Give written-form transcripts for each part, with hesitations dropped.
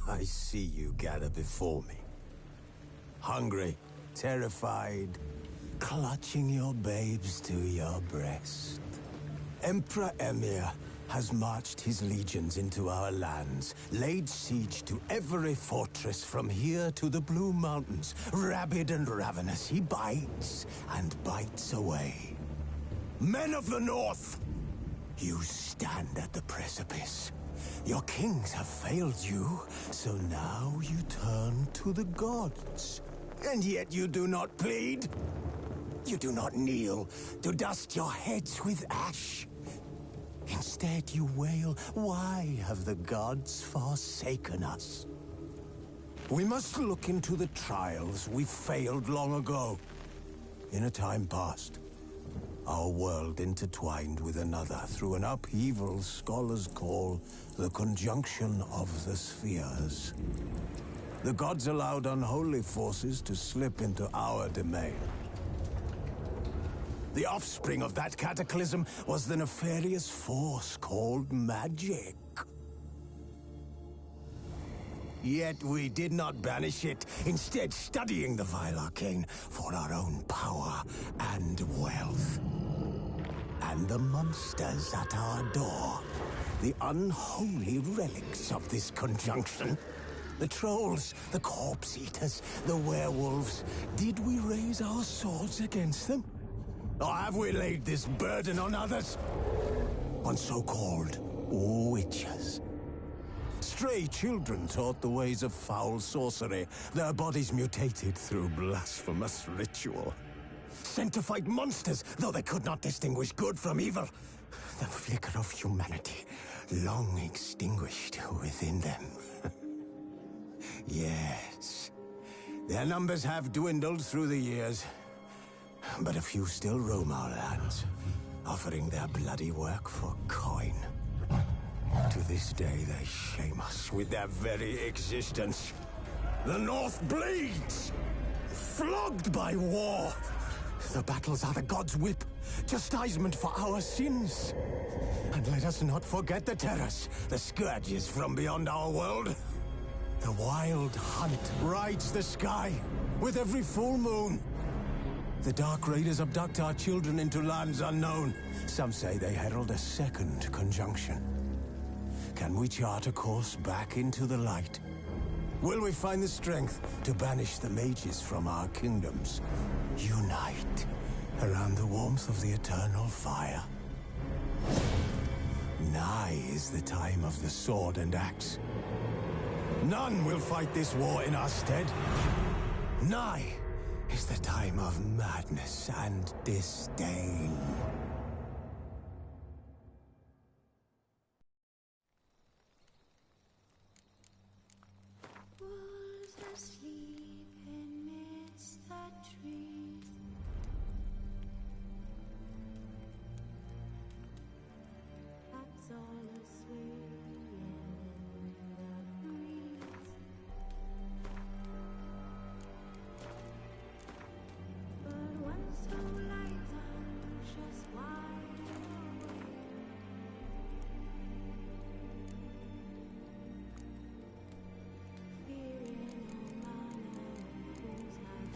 I see you gather before me. Hungry, terrified, clutching your babes to your breast. Emperor Emir has marched his legions into our lands, laid siege to every fortress from here to the Blue Mountains. Rabid and ravenous, he bites and bites away. Men of the North, you stand at the precipice. Your kings have failed you, so now you turn to the gods. And yet you do not plead. You do not kneel to dust your heads with ash. Instead you wail, why have the gods forsaken us? We must look into the trials we failed long ago. In a time past, our world intertwined with another through an upheaval scholars call the conjunction of the spheres. The gods allowed unholy forces to slip into our domain. The offspring of that cataclysm was the nefarious force called magic. Yet we did not banish it, instead studying the vile arcane for our own power and wealth. And the monsters at our door, the unholy relics of this conjunction. The trolls, the corpse-eaters, the werewolves. Did we raise our swords against them? Or have we laid this burden on others? On so-called witches. Stray children taught the ways of foul sorcery, their bodies mutated through blasphemous ritual. Sent to fight monsters, though they could not distinguish good from evil. The flicker of humanity, long extinguished within them. Yes, their numbers have dwindled through the years, but a few still roam our lands, offering their bloody work for coin. To this day, they shame us with their very existence. The North bleeds, flogged by war. The battles are the gods' whip, chastisement for our sins. And let us not forget the terrors, the scourges from beyond our world. The wild hunt rides the sky with every full moon. The Dark Raiders abduct our children into lands unknown. Some say they herald a second conjunction. Can we chart a course back into the light? Will we find the strength to banish the mages from our kingdoms? Unite around the warmth of the eternal fire. Nigh is the time of the sword and axe. None will fight this war in our stead. Nigh is the time of madness and disdain. Wolves asleep amidst the trees. Bats all aswing in the breeze. But one so light anxious wide awake. Fearing no man whose hands are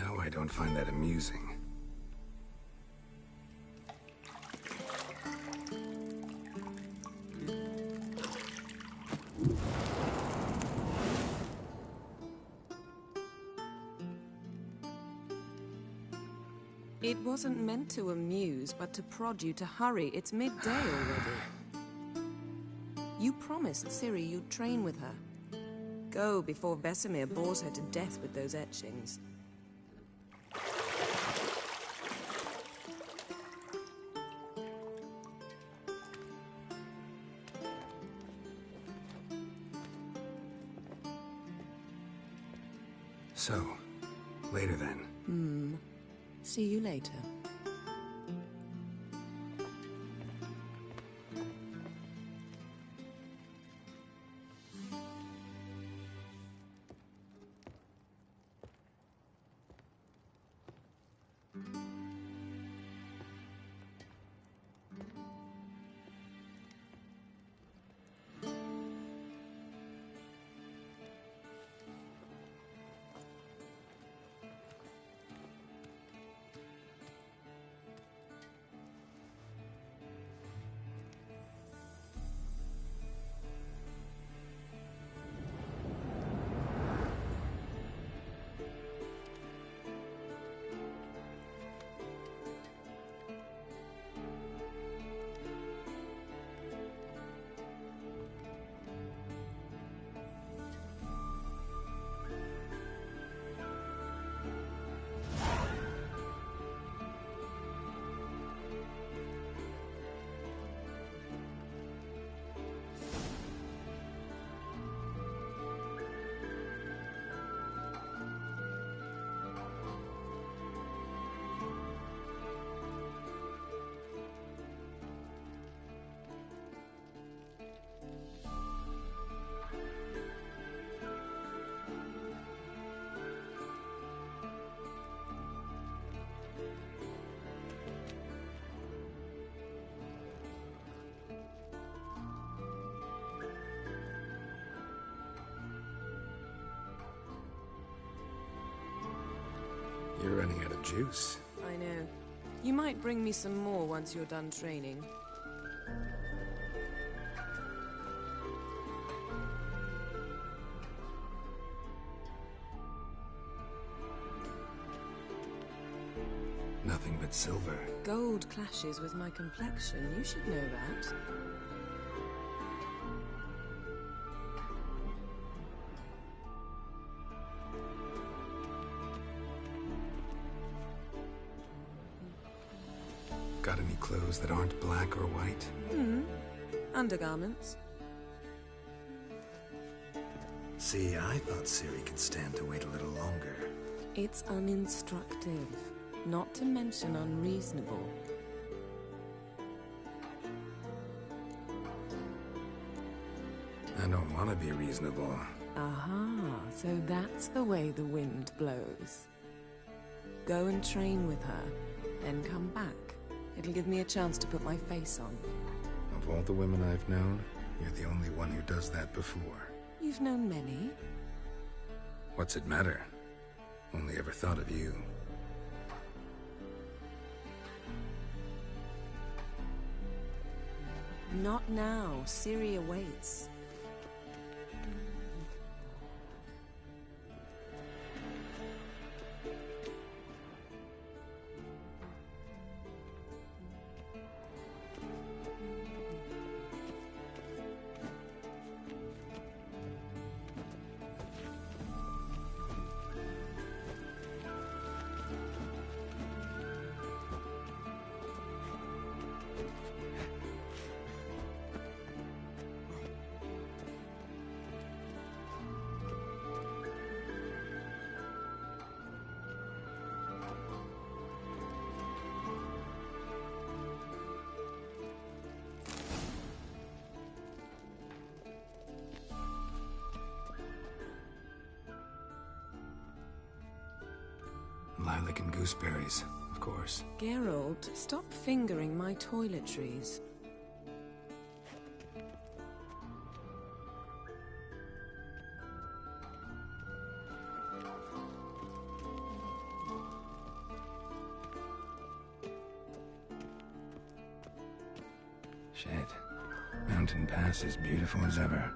know I don't find that amusing. It wasn't meant to amuse, but to prod you to hurry. It's midday already. You promised Ciri you'd train with her. Go before Vesemir bores her to death with those etchings. So, later then. See you later. You're running out of juice. I know. You might bring me some more once you're done training. Nothing but silver. Gold clashes with my complexion. You should know that. Got any clothes that aren't black or white? Undergarments. See, I thought Ciri could stand to wait a little longer. It's uninstructive, not to mention unreasonable. I don't want to be reasonable. Aha, so that's the way the wind blows. Go and train with her, then come back. It'll give me a chance to put my face on. Of all the women I've known, you're the only one who does that before. You've known many. What's it matter? Only ever thought of you. Not now. Ciri awaits. Lilac and gooseberries, of course. Geralt, stop fingering my toiletries. Shit. Mountain Pass is beautiful as ever.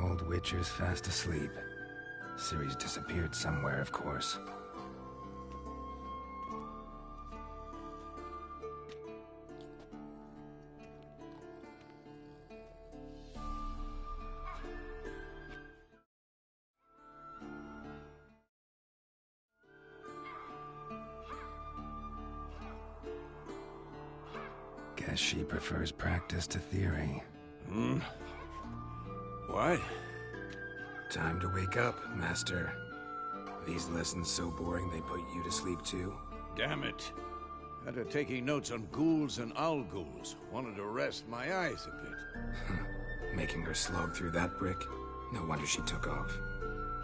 Old Witcher's fast asleep. Ciri's disappeared somewhere, of course. Guess she prefers practice to theory. What? Time to wake up, Master. These lessons so boring they put you to sleep too? Damn it. After taking notes on ghouls and owl ghouls, wanted to rest my eyes a bit. Making her slog through that brick? No wonder she took off.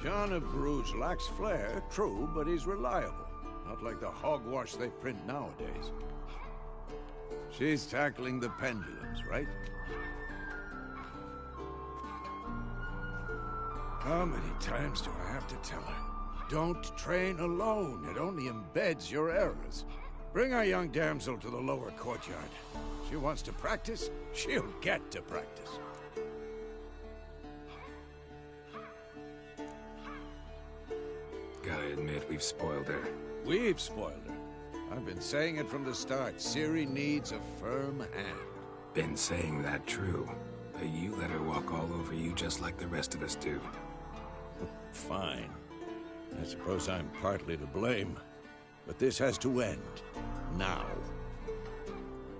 John of Bruges lacks flair, true, but he's reliable. Not like the hogwash they print nowadays. She's tackling the pendulums, right? How many times do I have to tell her? Don't train alone. It only embeds your errors. Bring our young damsel to the lower courtyard. She wants to practice, she'll get to practice. Gotta admit, we've spoiled her. We've spoiled her. I've been saying it from the start. Ciri needs a firm hand. Been saying that true. But you let her walk all over you just like the rest of us do. Fine. I suppose I'm partly to blame. But this has to end. Now.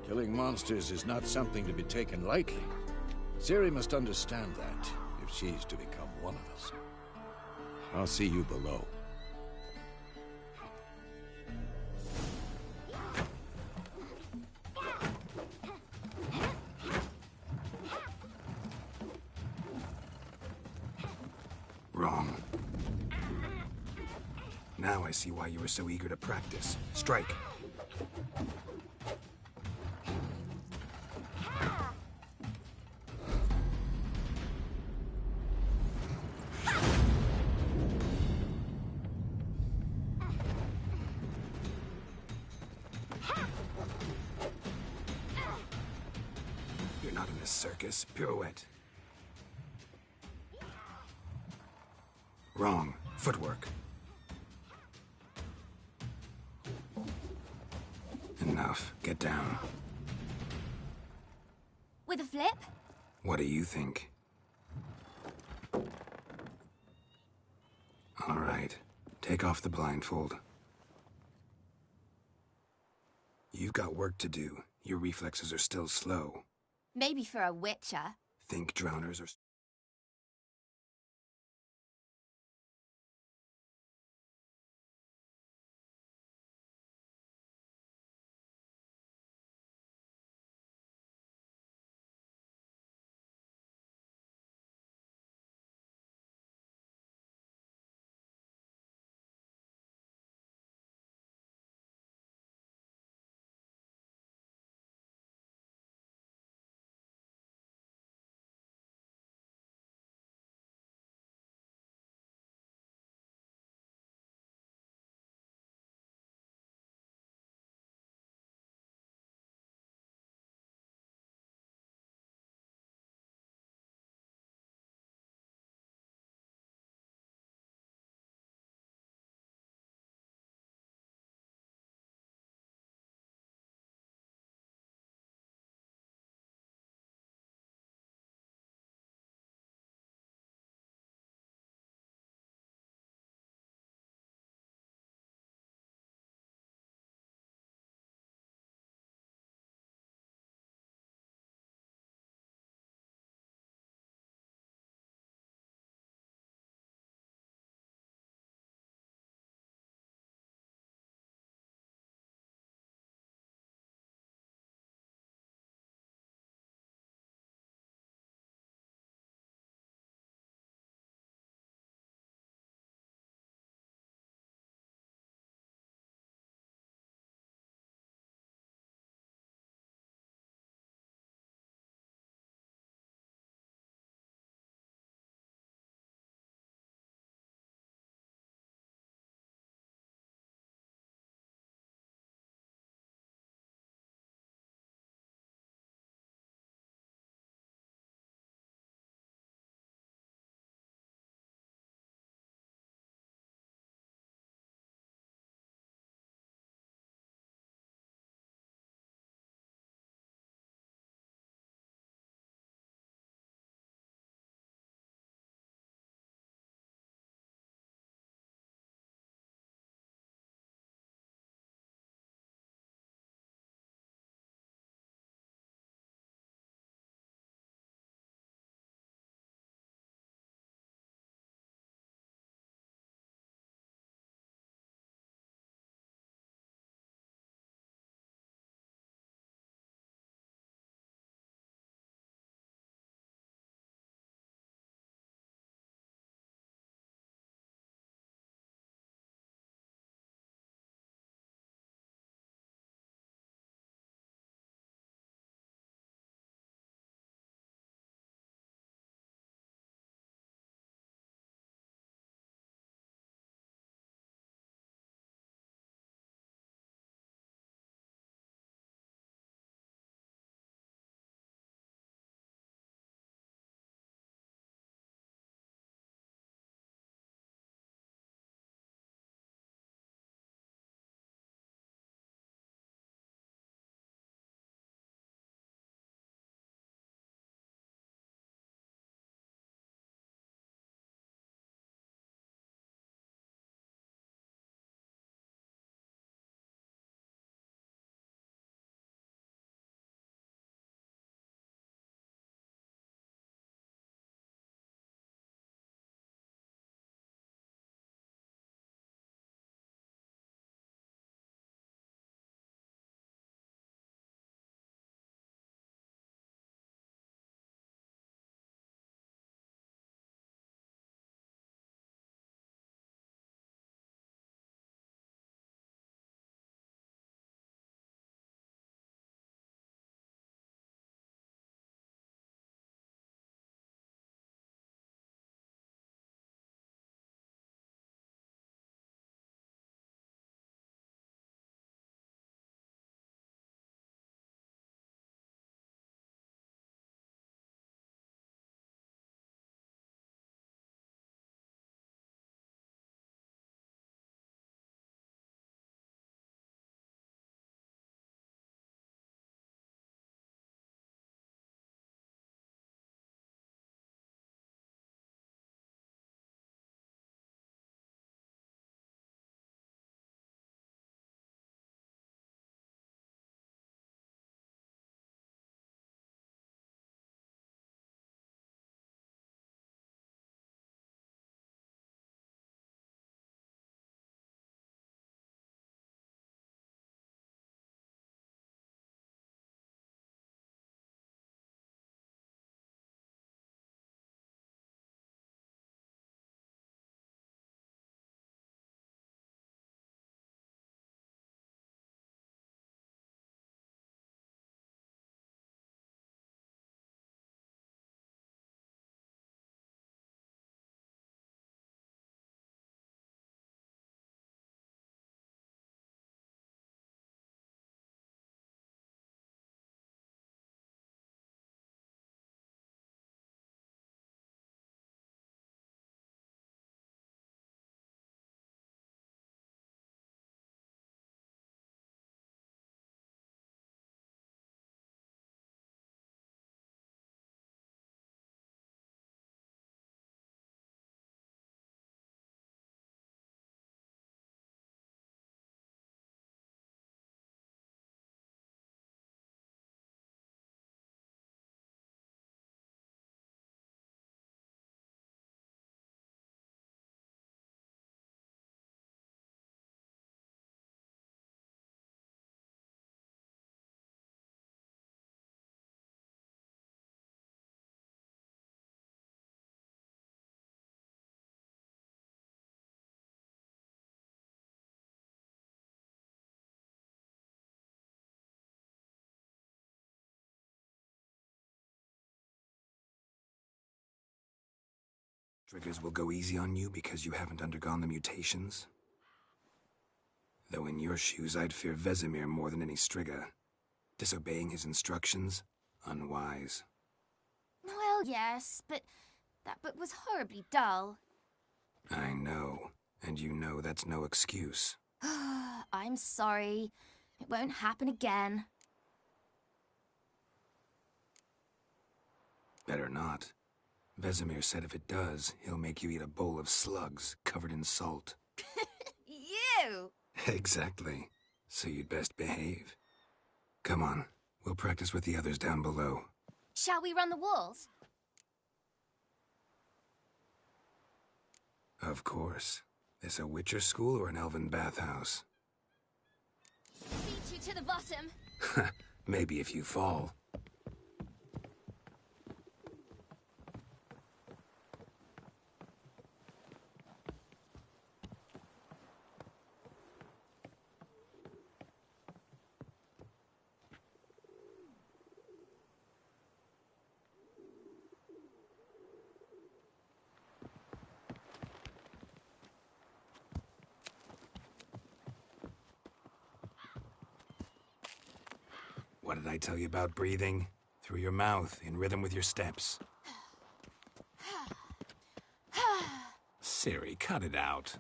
Killing monsters is not something to be taken lightly. Ciri must understand that, if she's to become one of us. I'll see you below. Wrong. Now I see why you were so eager to practice. Strike. You're not in a circus. Pirouette. Wrong. Footwork. Enough. Get down. With a flip? What do you think? All right. Take off the blindfold. You've got work to do. Your reflexes are still slow. Maybe for a witcher. Think drowners are... Striggers will go easy on you because you haven't undergone the mutations. Though in your shoes, I'd fear Vesemir more than any Strigger. Disobeying his instructions? Unwise. Well, yes, but that book was horribly dull. I know. And you know that's no excuse. I'm sorry. It won't happen again. Better not. Vesemir said if it does, he'll make you eat a bowl of slugs covered in salt. You! Exactly. So you'd best behave. Come on, we'll practice with the others down below. Shall we run the walls? Of course. This a Witcher school or an elven bathhouse? Beat you to the bottom. Maybe if you fall. What did I tell you about breathing? Through your mouth, in rhythm with your steps. Ciri, cut it out.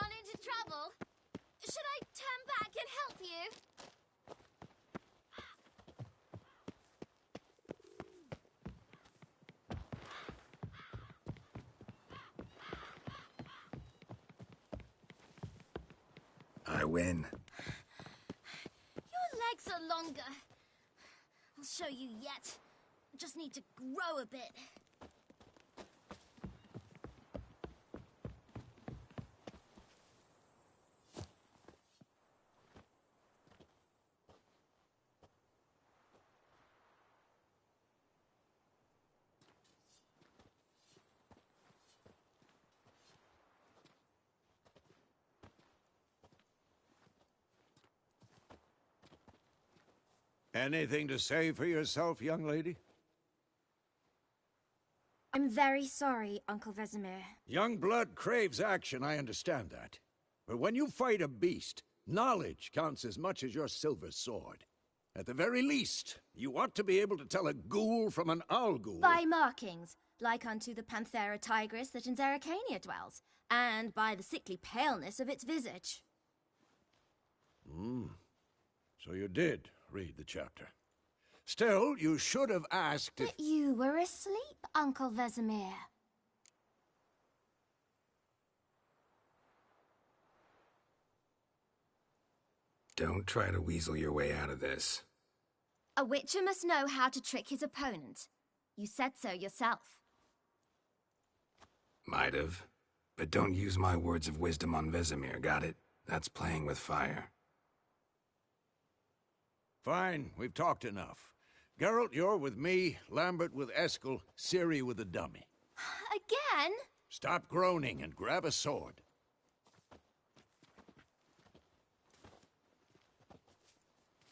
Run into trouble? Should I turn back and help you? I win. Your legs are longer. I'll show you yet. Just need to grow a bit. Anything to say for yourself, young lady? I'm very sorry, Uncle Vesemir. Young blood craves action, I understand that. But when you fight a beast, knowledge counts as much as your silver sword. At the very least, you ought to be able to tell a ghoul from an owl ghoul. By markings, like unto the Panthera tigris that in Zerrikania dwells, and by the sickly paleness of its visage. So you did read the chapter. Still, you should have asked if... But you were asleep, Uncle Vesemir. Don't try to weasel your way out of this. A witcher must know how to trick his opponent. You said so yourself. Might have. But don't use my words of wisdom on Vesemir, got it? That's playing with fire. Fine, we've talked enough. Geralt, you're with me, Lambert with Eskel, Ciri with the dummy. Again? Stop groaning and grab a sword.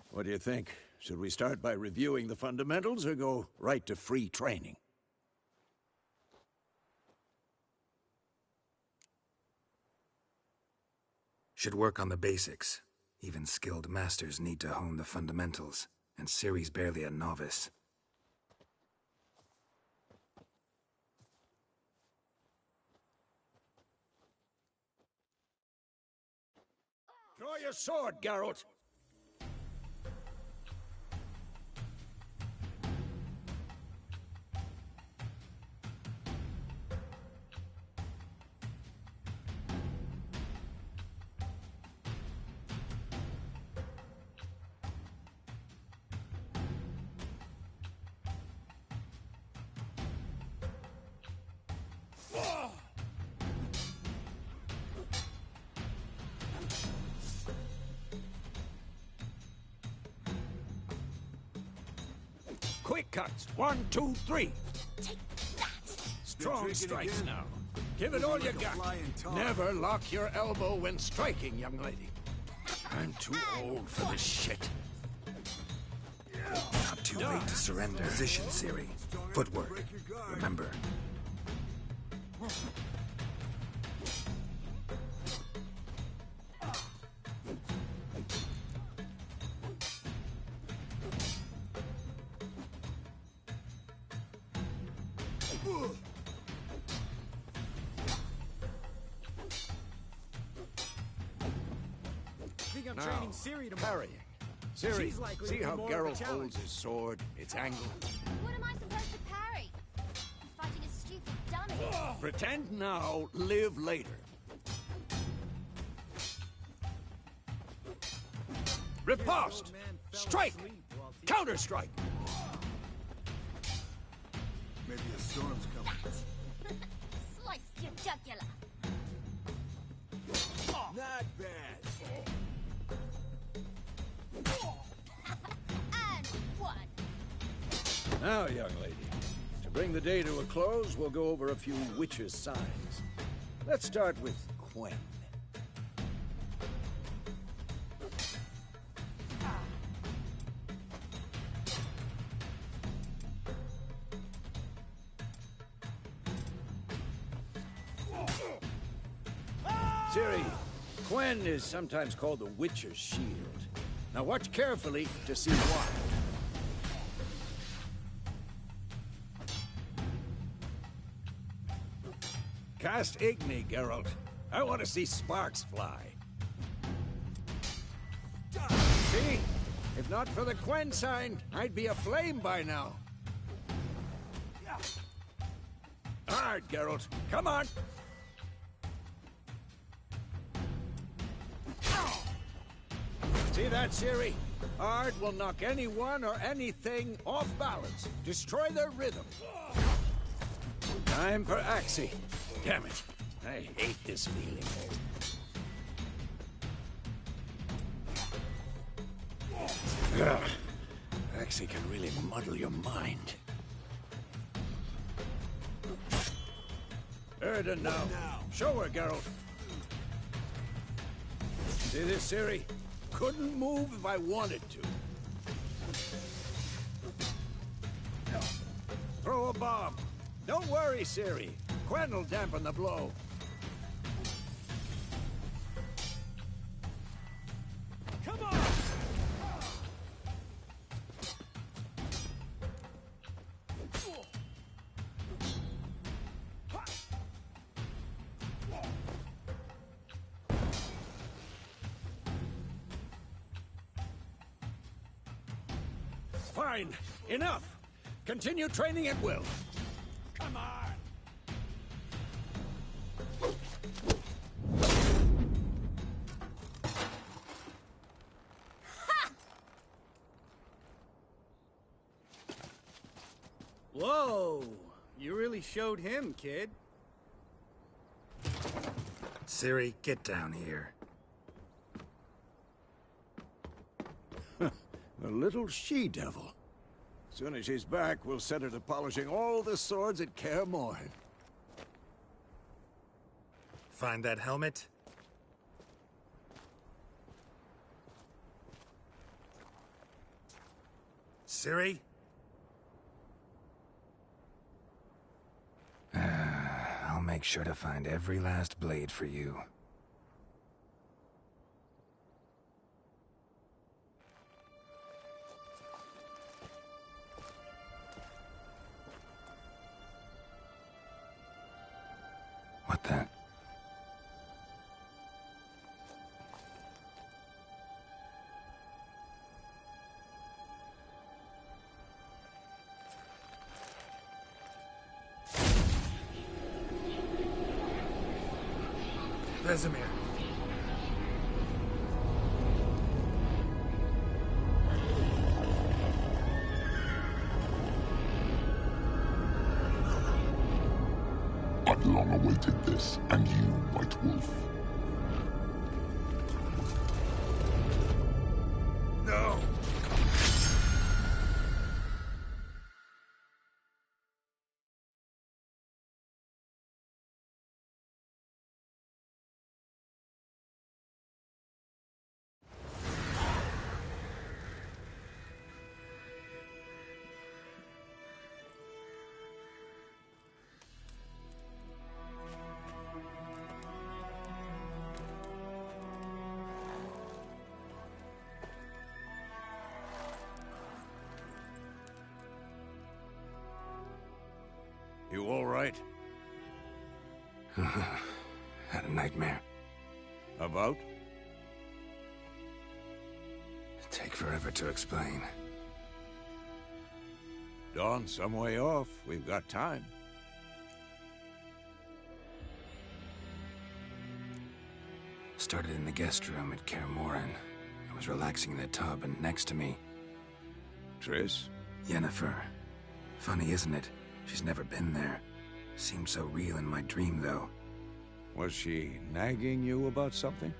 What do you think? Should we start by reviewing the fundamentals or go right to free training? Should work on the basics. Even skilled masters need to hone the fundamentals, and Ciri's barely a novice. Draw your sword, Geralt! quick cuts. 1, 2, 3. Take that! Strong drinking strikes again? now. Give it all you like a got. flying tar. Never lock your elbow when striking, young lady. I'm too old for this shit. Not too late to surrender. Position, Siri. Footwork. Remember. Think I'm Now, training Siri tomorrow. parrying. Siri, She's likely to see be how more of a Geralt challenge. holds his sword? It's angled. What am I supposed to parry? I'm fighting a stupid dummy. Pretend now, live later. Riposte! Old man fell Strike! asleep while teaching. Counter-strike! Maybe a storm's coming. Slice your jugular. Not bad. And one. Now, young lady, to bring the day to a close, we'll go over a few witches' signs. Let's start with Quen. Ciri, Quen is sometimes called the Witcher's Shield. Now watch carefully to see why. Cast Igni, Geralt. I want to see sparks fly. See? If not for the Quen sign, I'd be aflame by now. Hard, Geralt. Come on! See that, Ciri? Ard will knock anyone or anything off balance. Destroy their rhythm. Time for Axii. Damn it. I hate this feeling. Ugh. Axii can really muddle your mind. Erden now. Show her, Geralt. See this, Ciri? Couldn't move if I wanted to. Throw a bomb. Don't worry, Ciri. Quen will dampen the blow. Come on! Fine. Enough. Continue training at will. Come on. Whoa! You really showed him, kid. Ciri, get down here. The little she-devil. Soon as she's back, we'll set her to polishing all the swords at Kaer Morhen. Find that helmet? Ciri? I'll make sure to find every last blade for you. What the? Vesemir. I've long awaited this, and you, White Wolf. No! You all right? Had a nightmare. About? Take forever to explain. Dawn's some way off. We've got time. Started in the guest room at Kaer Morhen. I was relaxing in a tub, and next to me, Triss? Yennefer. Funny, isn't it? She's never been there. Seemed so real in my dream, though. Was she nagging you about something?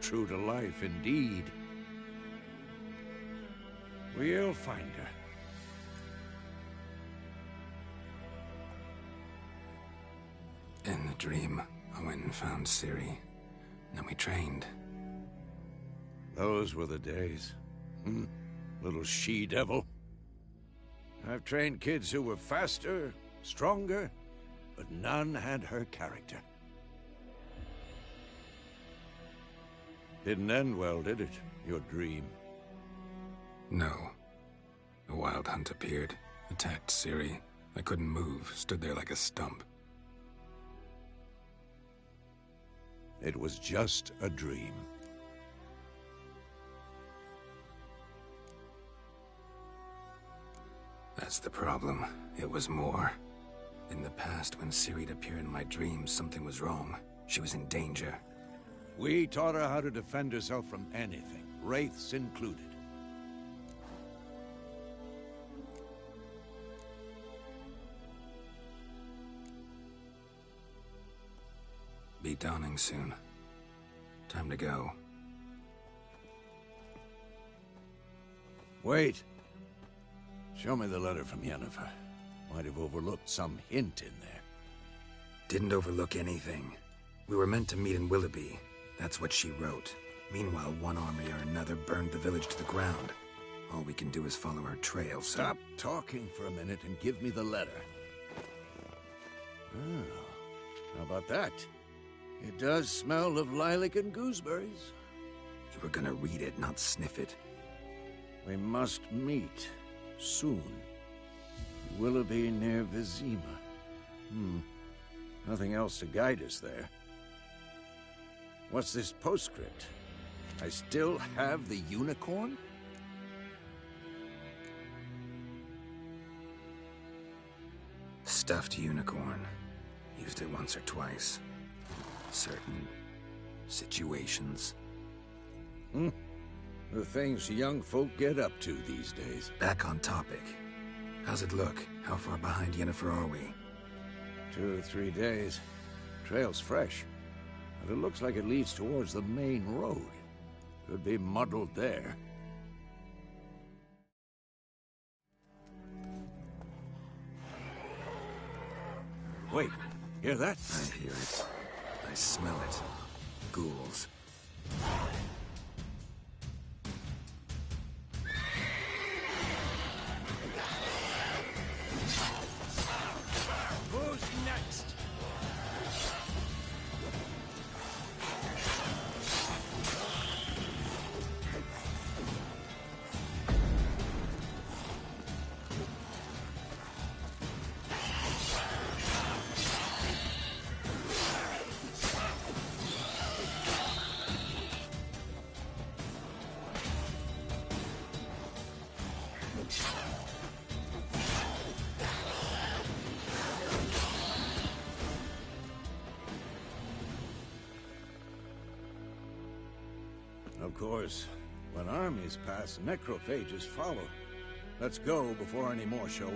True to life, indeed. We'll find her. In the dream, I went and found Ciri. Then we trained. Those were the days. Little she-devil. I've trained kids who were faster, stronger, but none had her character. Didn't end well, did it? Your dream? No. A wild hunt appeared, attacked Ciri. I couldn't move, stood there like a stump. It was just a dream. That's the problem. It was more. In the past, when Ciri'd appear in my dreams, something was wrong. She was in danger. We taught her how to defend herself from anything, wraiths included. Be dawning soon. Time to go. Wait. Show me the letter from Yennefer. Might have overlooked some hint in there. Didn't overlook anything. We were meant to meet in Willoughby. That's what she wrote. Meanwhile, one army or another burned the village to the ground. All we can do is follow her trail, so... Stop talking for a minute and give me the letter. Oh, how about that? It does smell of lilac and gooseberries. You were gonna read it, not sniff it. We must meet. Soon. Willoughby near Vizima. Nothing else to guide us there. What's this postscript? I still have the unicorn? Stuffed unicorn. Used it once or twice. Certain situations. The things young folk get up to these days. Back on topic. How's it look? How far behind Yennefer are we? 2 or 3 days. Trail's fresh. But it looks like it leads towards the main road. Could be muddled there. Wait, hear that? I hear it. I smell it. Ghouls. Who's next? Of course, when armies pass, necrophages follow. Let's go before any more show up.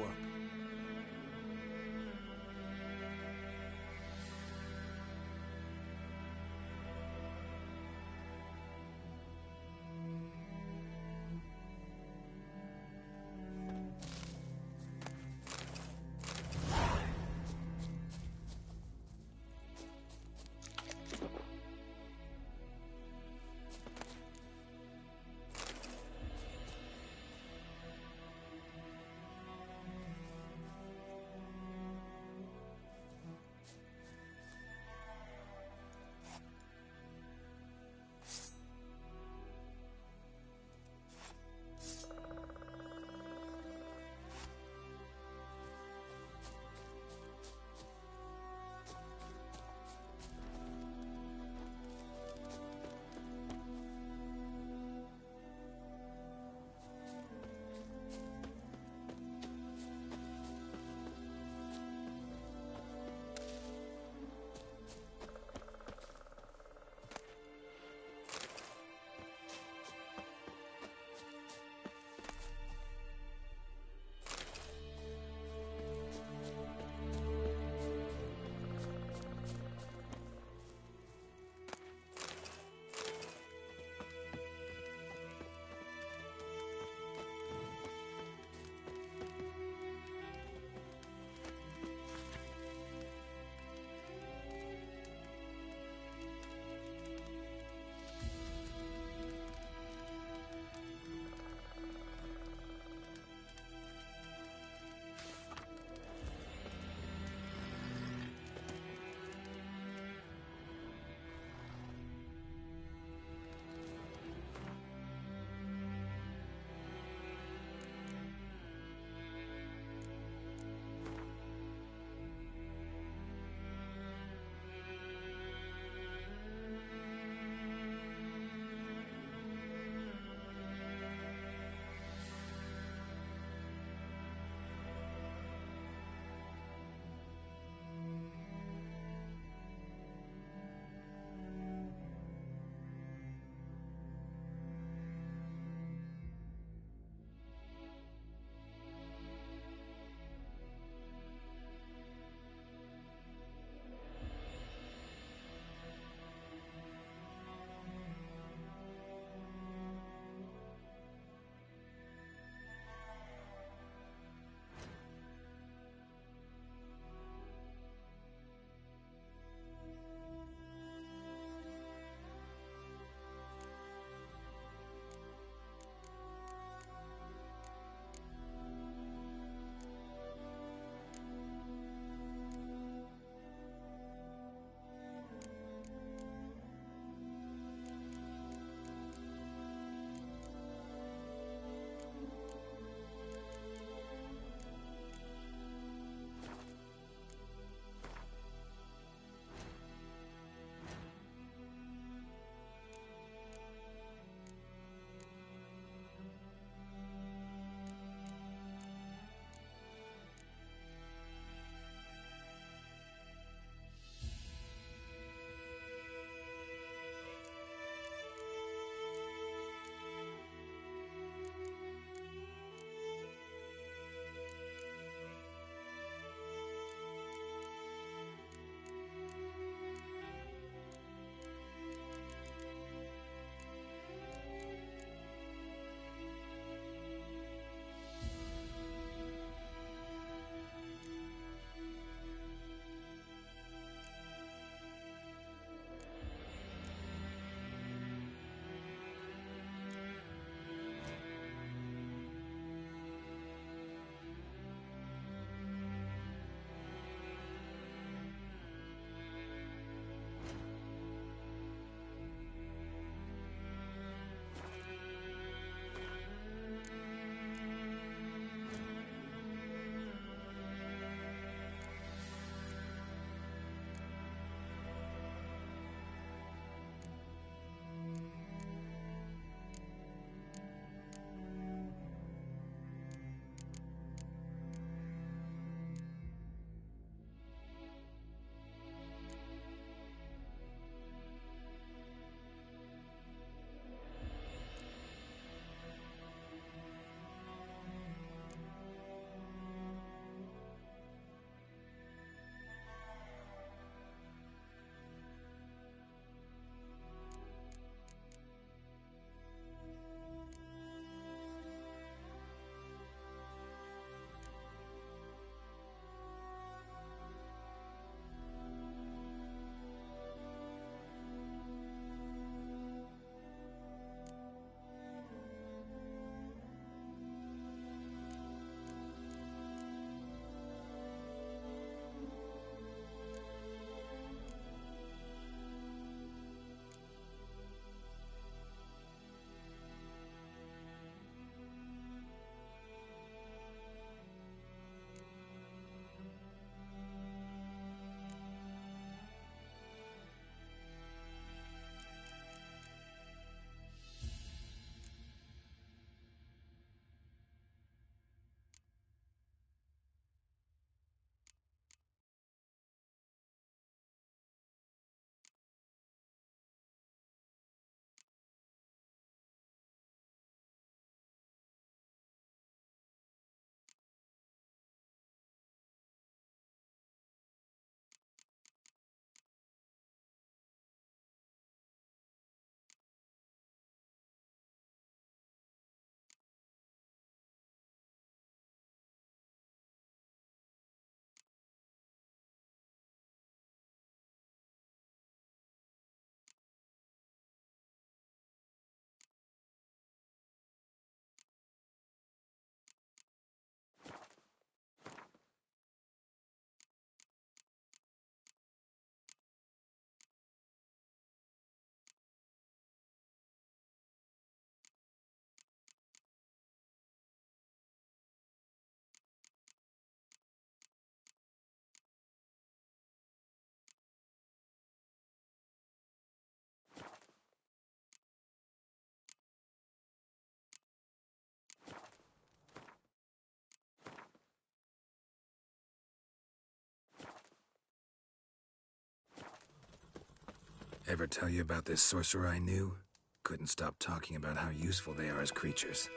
Ever tell you about this sorcerer I knew? Couldn't stop talking about how useful they are as creatures.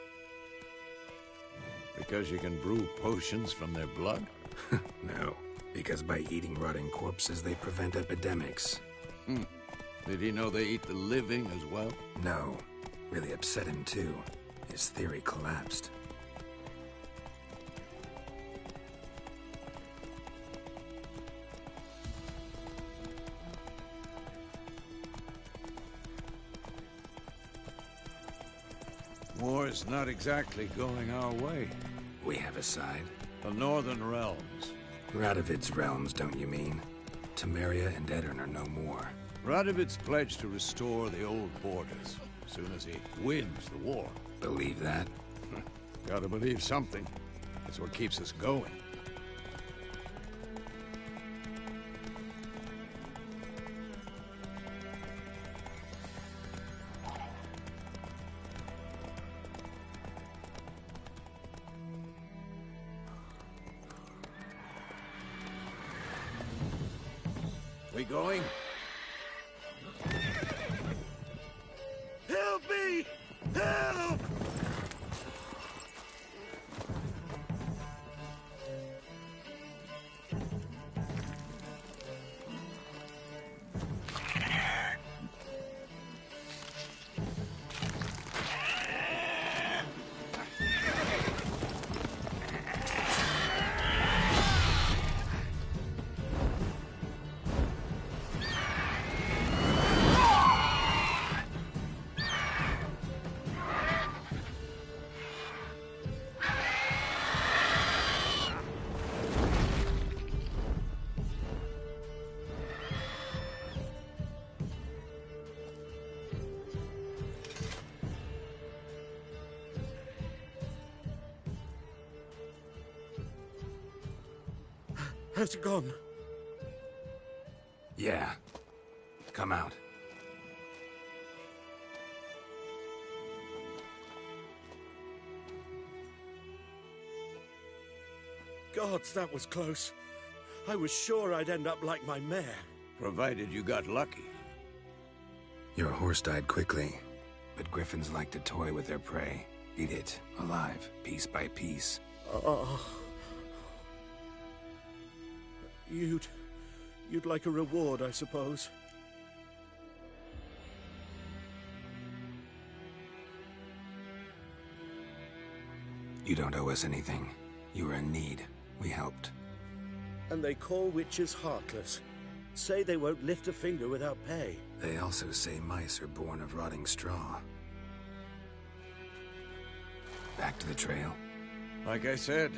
Because you can brew potions from their blood? No, because by eating rotting corpses, they prevent epidemics. Did he know they eat the living as well? No, really upset him too. His theory collapsed. War's not exactly going our way. We have a side. The Northern Realms. Radovid's realms, don't you mean? Temeria and Edirn are no more. Radovid's pledged to restore the old borders as soon as he wins the war. Believe that? Gotta believe something. That's what keeps us going. We going? Help me! Help! Has it gone? Yeah. Come out. Gods, that was close. I was sure I'd end up like my mare. Provided you got lucky. Your horse died quickly, but griffins like to toy with their prey. Eat it, alive, piece by piece. You'd like a reward, I suppose. You don't owe us anything. You were in need. We helped. And they call witches heartless. Say they won't lift a finger without pay. They also say mice are born of rotting straw. Back to the trail. Like I said,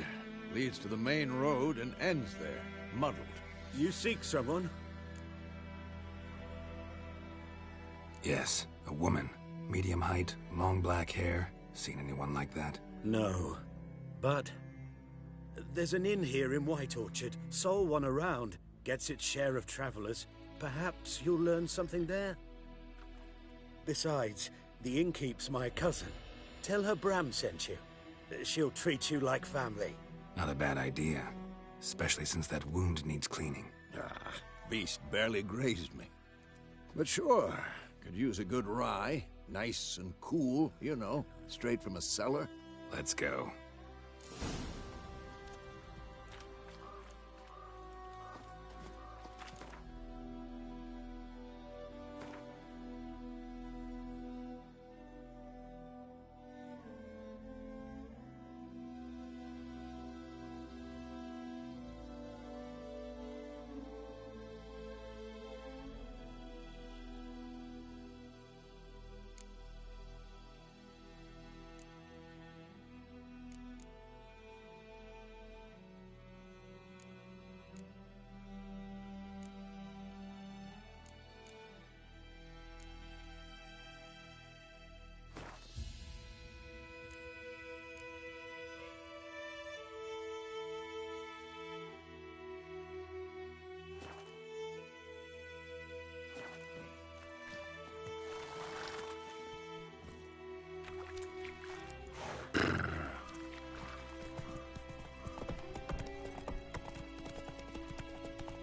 leads to the main road and ends there, muddled. You seek someone? Yes, a woman. Medium height, long black hair. Seen anyone like that? No. But there's an inn here in White Orchard. Sole one around. Gets its share of travelers. Perhaps you'll learn something there? Besides, the innkeep's my cousin. Tell her Bram sent you. She'll treat you like family. Not a bad idea. Especially since that wound needs cleaning. Beast barely grazed me. But sure, could use a good rye. Nice and cool, you know, straight from a cellar. Let's go.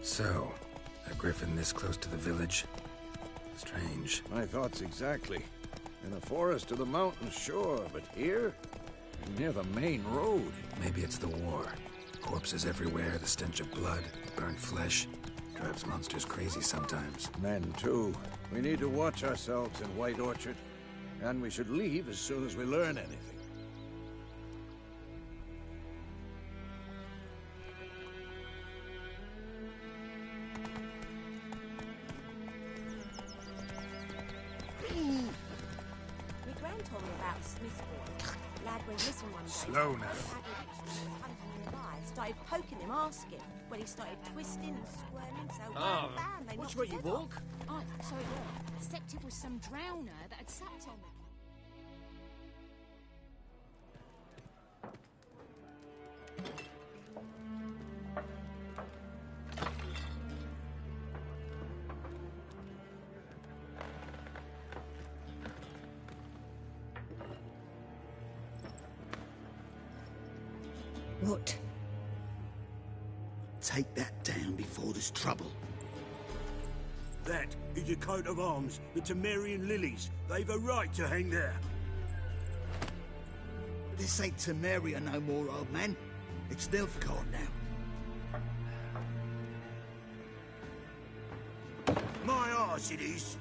So, a griffin this close to the village? Strange. My thoughts exactly. In a forest to the mountains, sure, but here? Near the main road. Maybe it's the war. Corpses everywhere, the stench of blood, burnt flesh. Drives monsters crazy sometimes. Men, too. We need to watch ourselves in White Orchard. And we should leave as soon as we learn anything. My gran told me about Smith's boy. Lad went missing one day. Slow now. Was hunting him alive. Started poking him, asking. When he started twisting and squirming, so Ah, bam, they which knocked way his you head off. walk? Oh, so it was. Except it was some drowner that had sapped on me. What? Take that down before there's trouble. That is a coat of arms, the Temerian lilies. They've a right to hang there. This ain't Temeria no more, old man. It's Nilfgaard now. My arse it is.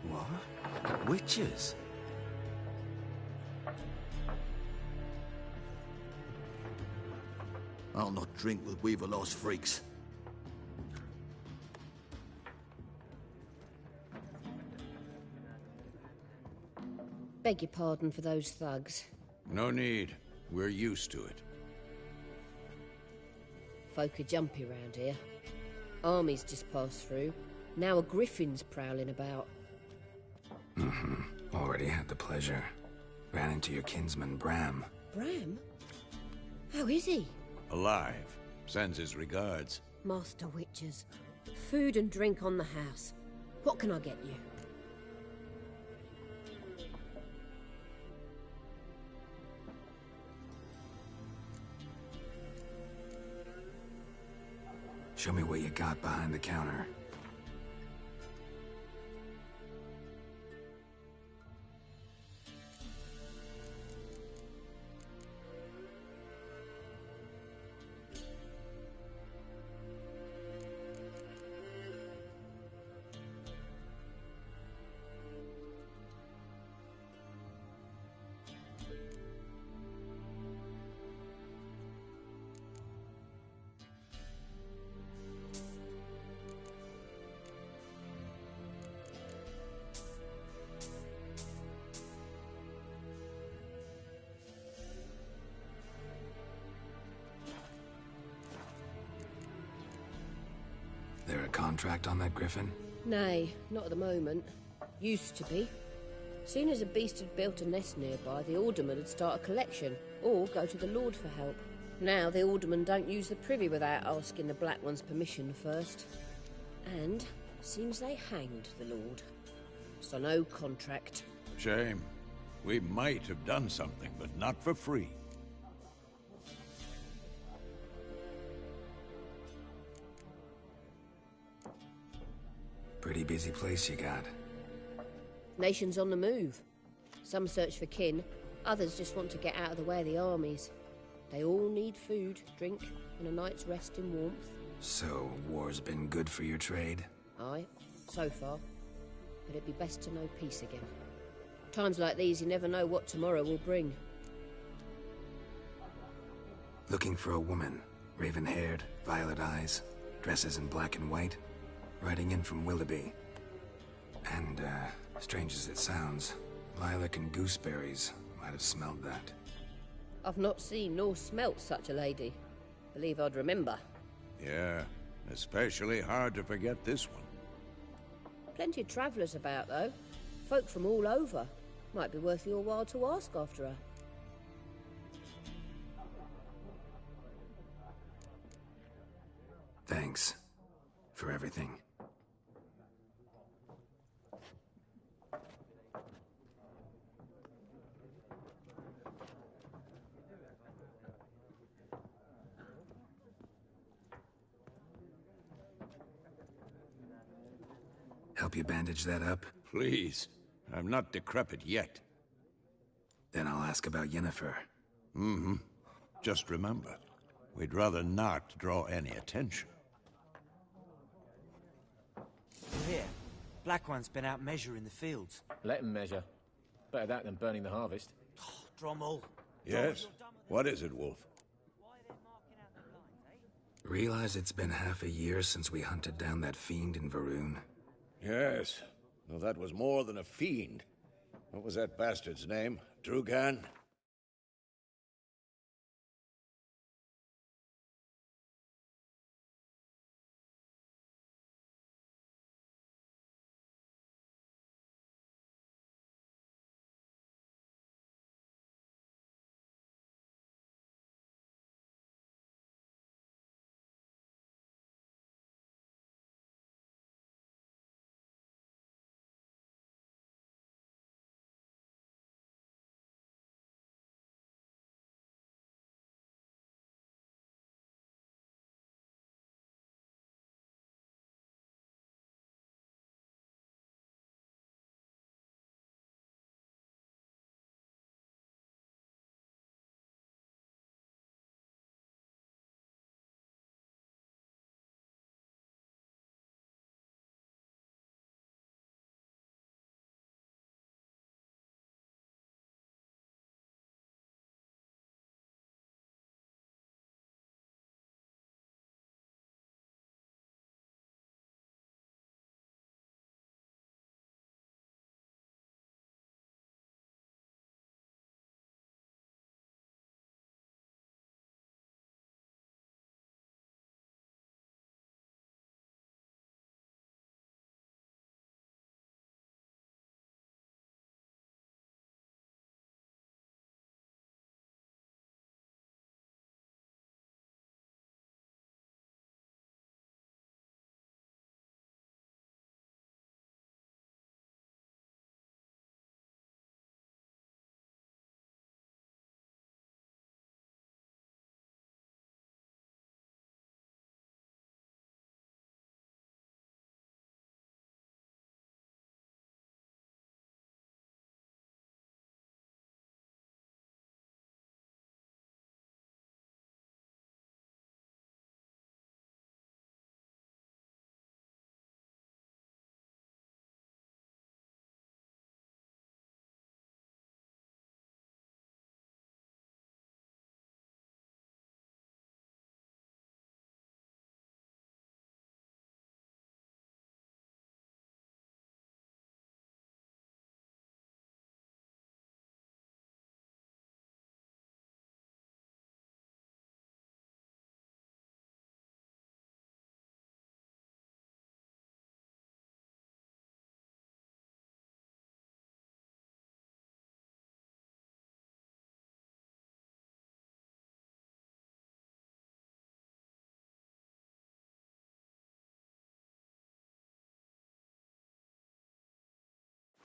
What? Witches? I'll not drink with Weaverlost freaks. Beg your pardon for those thugs. No need. We're used to it. Folk are jumpy round here. Armies just passed through. Now a griffin's prowling about. Already had the pleasure. Ran into your kinsman, Bram. Bram? How is he? Alive. Sends his regards. Master Witches. Food and drink on the house. What can I get you? Show me what you got behind the counter. There a contract on that griffin? Nay, not at the moment. Used to be. Soon as a beast had built a nest nearby, the alderman would start a collection, or go to the Lord for help. Now the aldermen don't use the privy without asking the Black One's permission first. And seems they hanged the Lord. So no contract. Shame. We might have done something, but not for free. Pretty busy place you got. Nations on the move. Some search for kin, others just want to get out of the way of the armies. They all need food, drink, and a night's rest in warmth. So, war's been good for your trade? Aye, so far. But it'd be best to know peace again. Times like these, you never know what tomorrow will bring. Looking for a woman. Raven-haired, violet eyes, dresses in black and white. Riding in from Willoughby. And, strange as it sounds, lilac and gooseberries might have smelled that. I've not seen nor smelt such a lady. Believe I'd remember. Yeah, especially hard to forget this one. Plenty of travellers about, though. Folk from all over. Might be worth your while to ask after her. Help you bandage that up? Please. I'm not decrepit yet. Then I'll ask about Yennefer. Mm-hmm. Just remember, we'd rather not draw any attention. Here, Black One's been out measuring the fields. Let him measure. Better that than burning the harvest. Drommel. Yes? What is it, Wolf? Realize it's been half a year since we hunted down that fiend in Varun? Yes. Well, that was more than a fiend. What was that bastard's name? Drugan?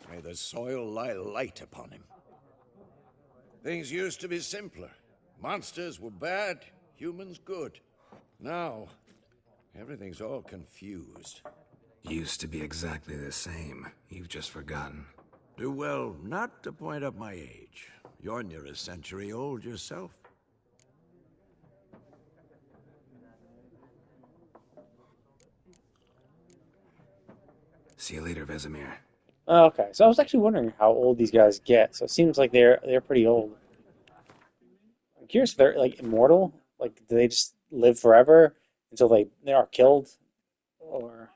May the soil lie light upon him. Things used to be simpler. Monsters were bad, humans good. Now, everything's all confused. Used to be exactly the same. You've just forgotten. Do well not to point up my age. You're near a century old yourself. See you later, Vesemir. Okay, so I was actually wondering how old these guys get. So it seems like they're pretty old. I'm curious if they're like immortal. Like, do they just live forever until they are killed, or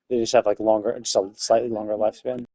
they just have like longer, just a slightly longer lifespan?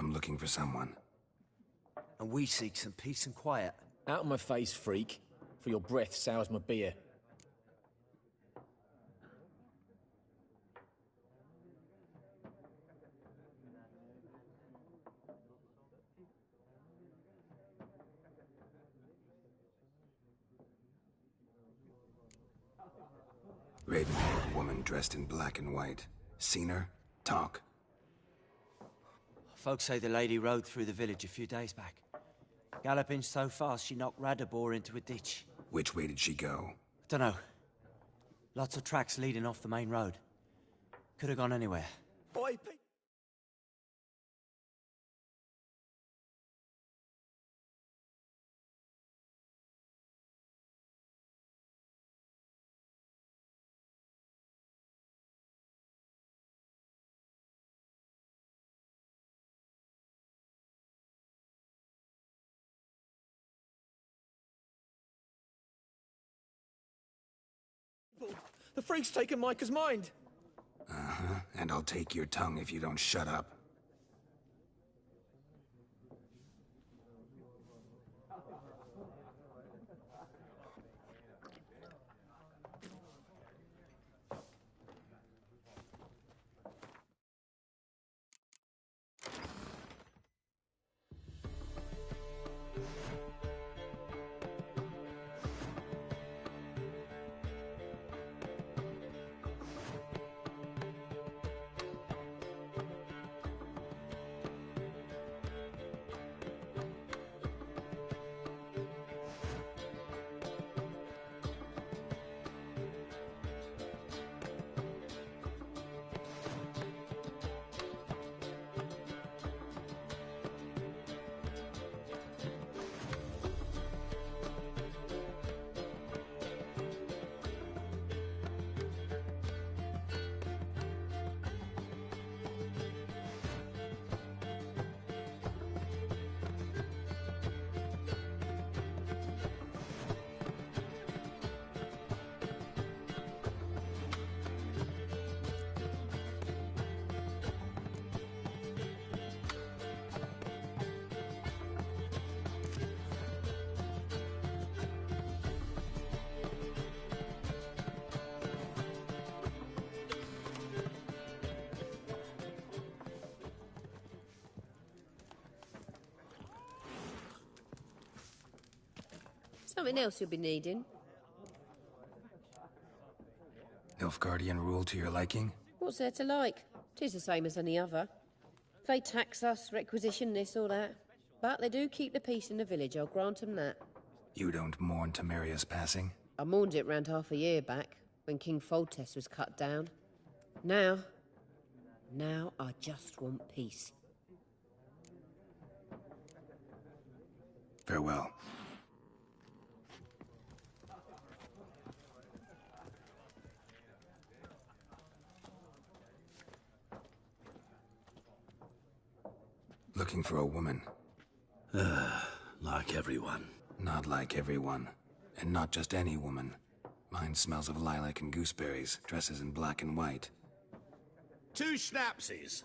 I'm looking for someone. And we seek some peace and quiet. Out of my face, freak. For your breath sours my beer. Raven-haired woman dressed in black and white. Seen her? Talk. Folks say the lady rode through the village a few days back. Galloping so fast she knocked Radabor into a ditch. Which way did she go? Dunno. Lots of tracks leading off the main road. Could have gone anywhere. Boy, The freak's taken Micah's mind. Uh-huh, and I'll take your tongue if you don't shut up. Something else you'll be needing. Nilfgaardian rule to your liking? What's there to like? 'Tis the same as any other. They tax us, requisition this or that. But they do keep the peace in the village, I'll grant 'em that. You don't mourn Temeria's passing? I mourned it round half a year back, when King Foltest was cut down. Now I just want peace. Farewell. Looking for a woman. Like everyone. Not like everyone. And not just any woman. Mine smells of lilac and gooseberries, dresses in black and white. 2 schnapsies.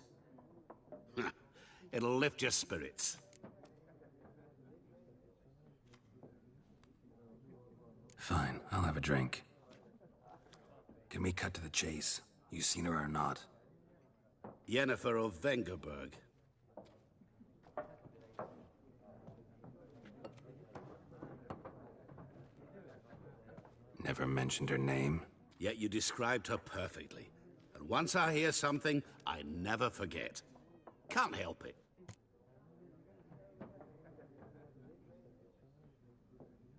It'll lift your spirits. Fine, I'll have a drink. Can we cut to the chase? You seen her or not? Yennefer of Vengerberg. Never mentioned her name. Yet you described her perfectly. And once I hear something, I never forget. Can't help it.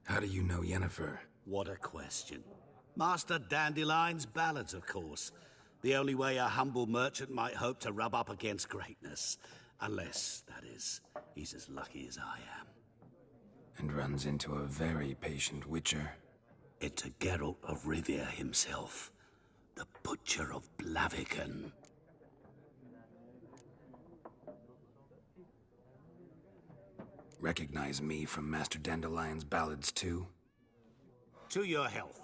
How do you know Yennefer? What a question. Master Dandelion's ballads, of course. The only way a humble merchant might hope to rub up against greatness. Unless, that is, he's as lucky as I am. And runs into a very patient witcher. It's Geralt of Rivia himself. The Butcher of Blaviken. Recognize me from Master Dandelion's ballads too? To your health.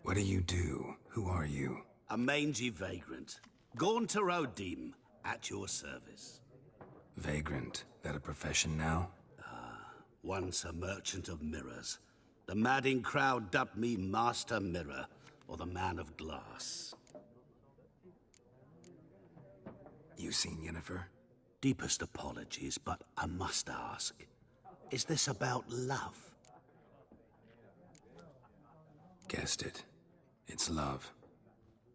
What do you do? Who are you? A mangy vagrant. Gaunter O'Dim, at your service. Vagrant, that a profession now? Once a merchant of mirrors. The madding crowd dubbed me Master Mirror, or the Man of Glass. You seen Yennefer? Deepest apologies, but I must ask. Is this about love? Guessed it. It's love.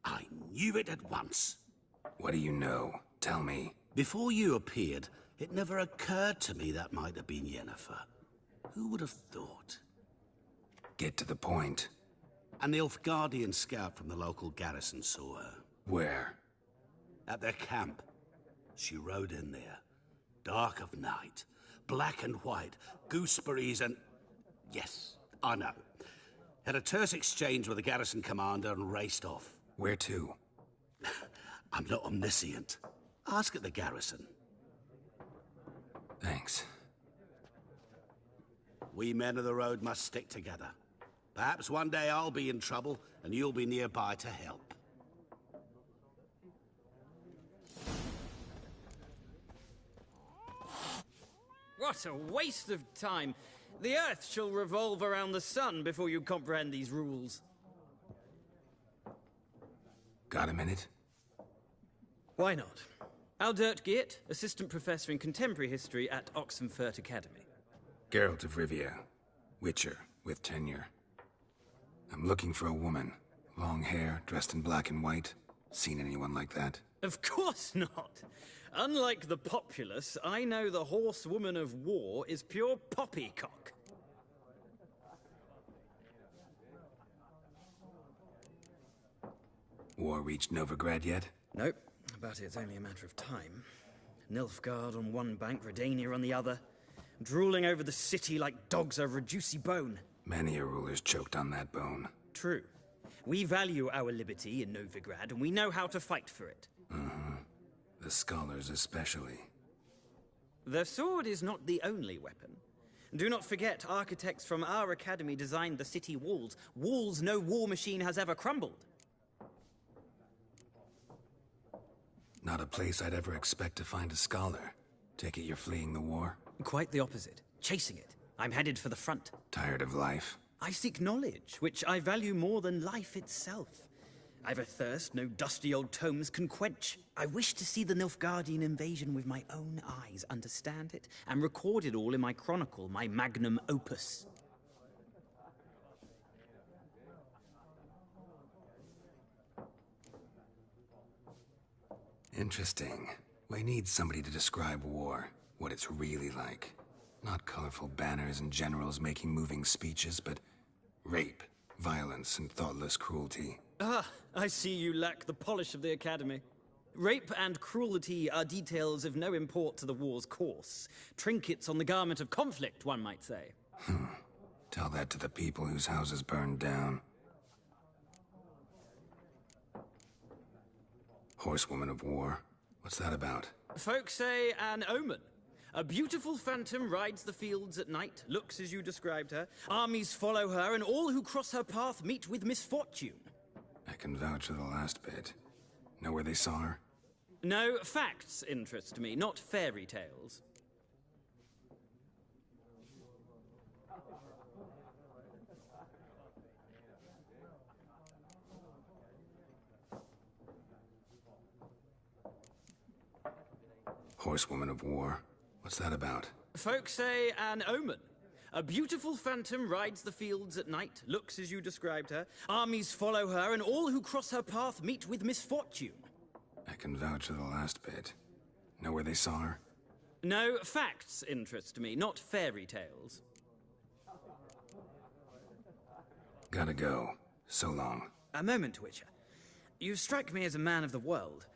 I knew it at once. What do you know? Tell me. Before you appeared, it never occurred to me that might have been Yennefer. Who would have thought? Get to the point. A Nilfgaardian scout from the local garrison saw her. Where? At their camp. She rode in there. Dark of night. Black and white. Gooseberries and... Yes, I know. Had a terse exchange with the garrison commander and raced off. Where to? I'm not omniscient. Ask at the garrison. Thanks. We men of the road must stick together. Perhaps one day I'll be in trouble and you'll be nearby to help. What a waste of time. The Earth shall revolve around the sun before you comprehend these rules. Got a minute? Why not? Aldert Geert, Assistant Professor in Contemporary History at Oxenfurt Academy. Geralt of Rivia. Witcher, with tenure. I'm looking for a woman. Long hair, dressed in black and white. Seen anyone like that? Of course not. Unlike the populace, I know the horsewoman of war is pure poppycock. War reached Novigrad yet? Nope, but it's only a matter of time. Nilfgaard on one bank, Redania on the other. Drooling over the city like dogs over a juicy bone. Many a ruler's choked on that bone. True. We value our liberty in Novigrad, and we know how to fight for it. The scholars especially. The sword is not the only weapon. Do not forget, architects from our academy designed the city walls. Walls no war machine has ever crumbled. Not a place I'd ever expect to find a scholar. Take it you're fleeing the war? Quite the opposite. Chasing it. I'm headed for the front. Tired of life? I seek knowledge, which I value more than life itself. I've a thirst no dusty old tomes can quench. I wish to see the Nilfgaardian invasion with my own eyes, understand it, and record it all in my chronicle, my magnum opus. Interesting. We need somebody to describe war, what it's really like. Not colorful banners and generals making moving speeches, but rape, violence, and thoughtless cruelty. Ah, I see you lack the polish of the Academy. Rape and cruelty are details of no import to the war's course. Trinkets on the garment of conflict, one might say. Tell that to the people whose houses burned down. Horsewoman of War. What's that about? Folks say an omen. A beautiful phantom rides the fields at night, looks as you described her. Armies follow her, and all who cross her path meet with misfortune. I can vouch for the last bit. Know where they saw her? No, facts interest me, not fairy tales. Horsewoman of War. What's that about? Folks say an omen. A beautiful phantom rides the fields at night, looks as you described her. Armies follow her, and all who cross her path meet with misfortune. I can vouch for the last bit. Know where they saw her? No, facts interest me, not fairy tales. Gotta go. So long. A moment, Witcher. You strike me as a man of the world.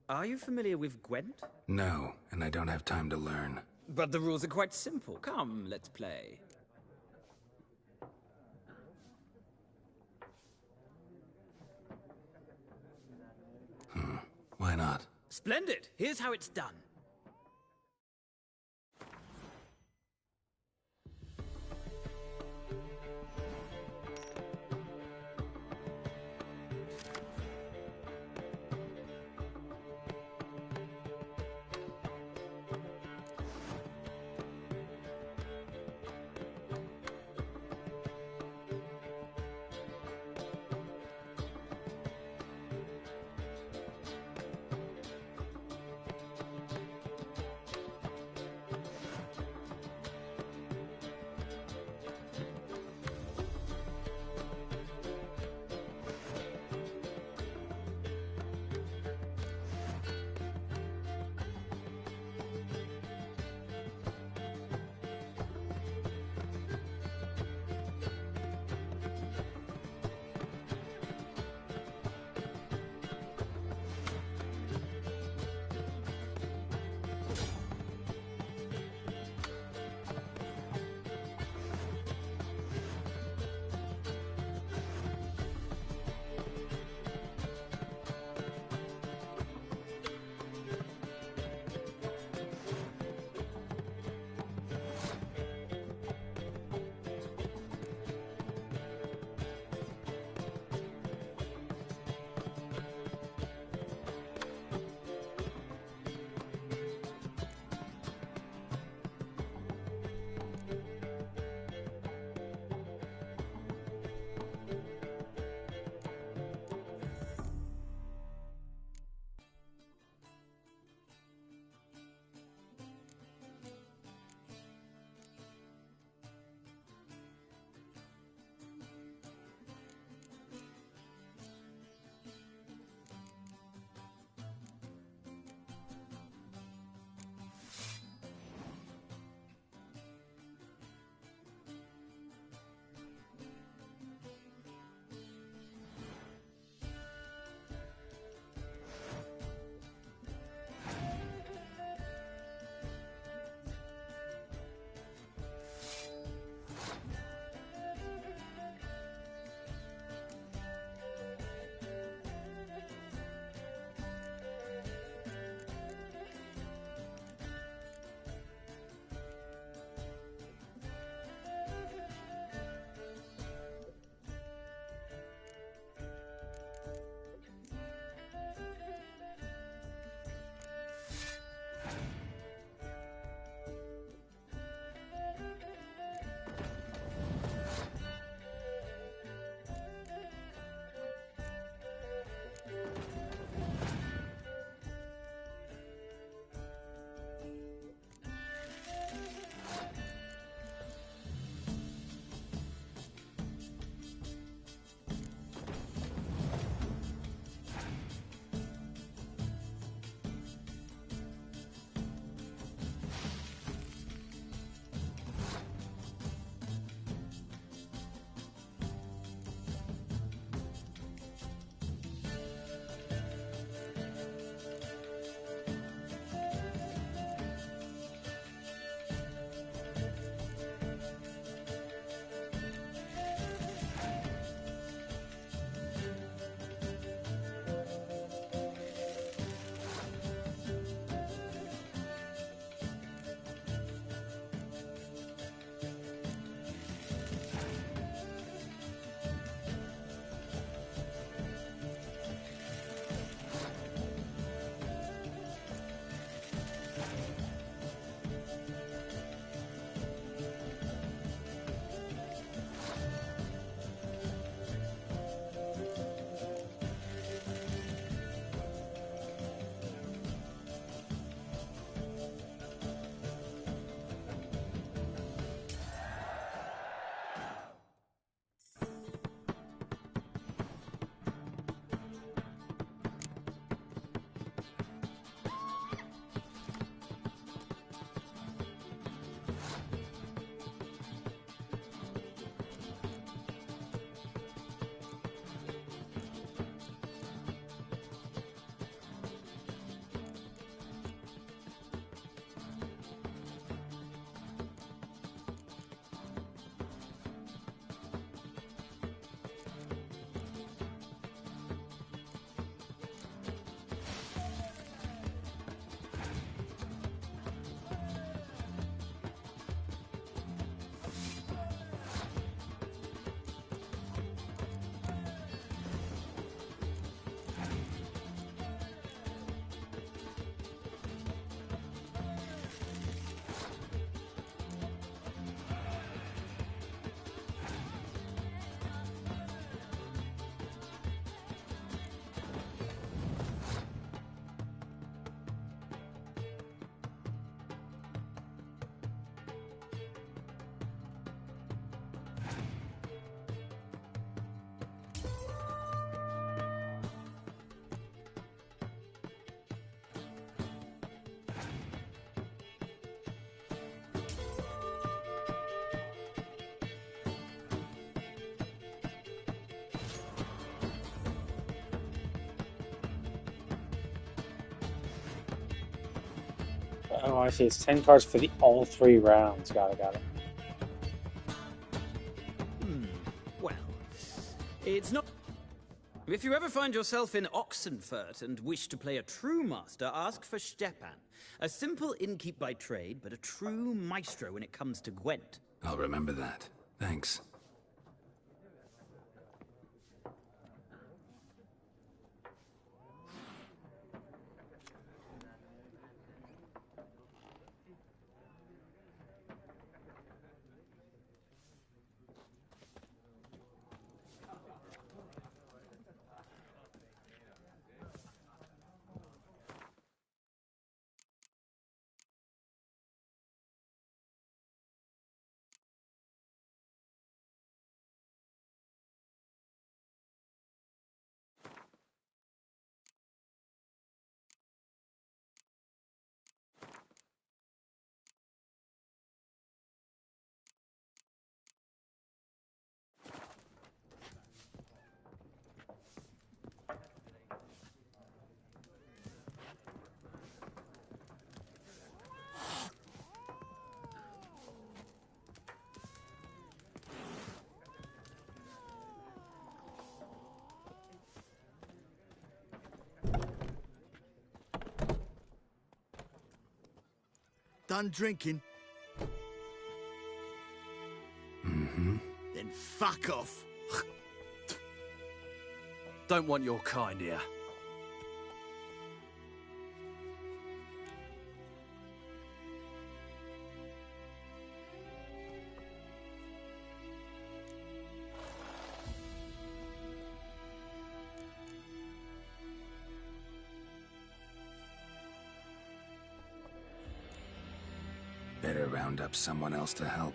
Are you familiar with Gwent? No, and I don't have time to learn. But the rules are quite simple. Come, let's play. Why not? Splendid! Here's how it's done. Oh, I see. It's 10 cards for the all 3 rounds. Got it. Well, it's not... If you ever find yourself in Oxenfurt and wish to play a true master, ask for Stepan. A simple innkeep by trade, but a true maestro when it comes to Gwent. I'll remember that. Thanks. Done drinking? Mm-hmm. Then fuck off. Don't want your kind here. Better round up someone else to help.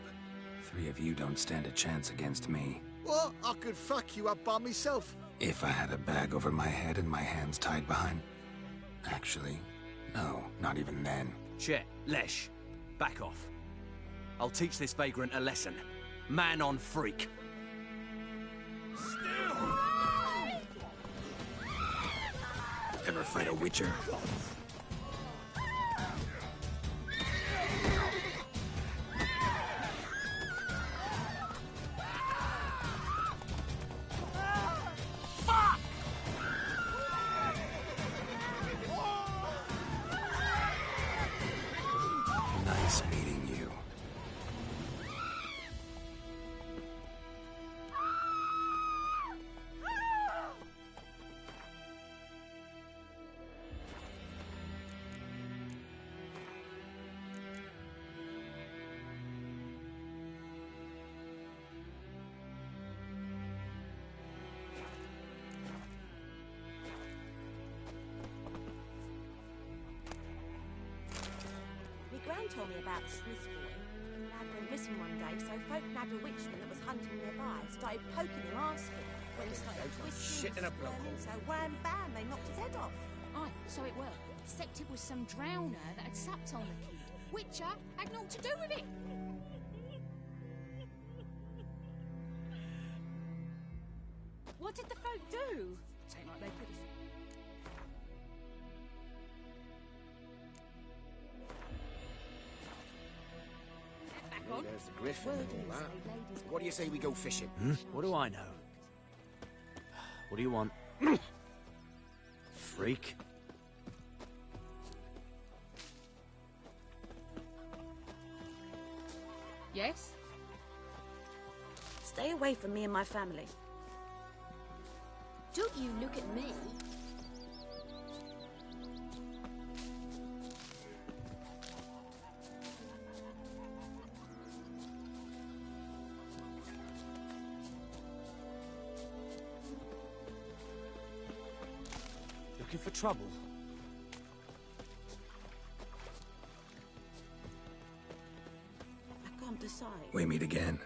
3 of you don't stand a chance against me. What? I could fuck you up by myself. If I had a bag over my head and my hands tied behind... Actually, no, not even then. Chet, Lesh, back off. I'll teach this vagrant a lesson. Man on freak. Ever fight a witcher? Nice meeting you. My gran told me about the Smith boy. Lad went missing one day, so folk nabbed a witchman that was hunting nearby. Started poking him, asking. When he started twisting, shit in a block hole. so wham bam, they knocked his head off. Aye, so it were. Except it was some drowner that had sapped on the kid. Witcher had naught to do with it. What did the folk do? Ain't like they could have... Back on. There's the griffin and all that. What do you say we go fishing? What do I know? What do you want? Freak? Yes? Stay away from me and my family. Don't you look at me. Looking for trouble? I can't decide. We meet again.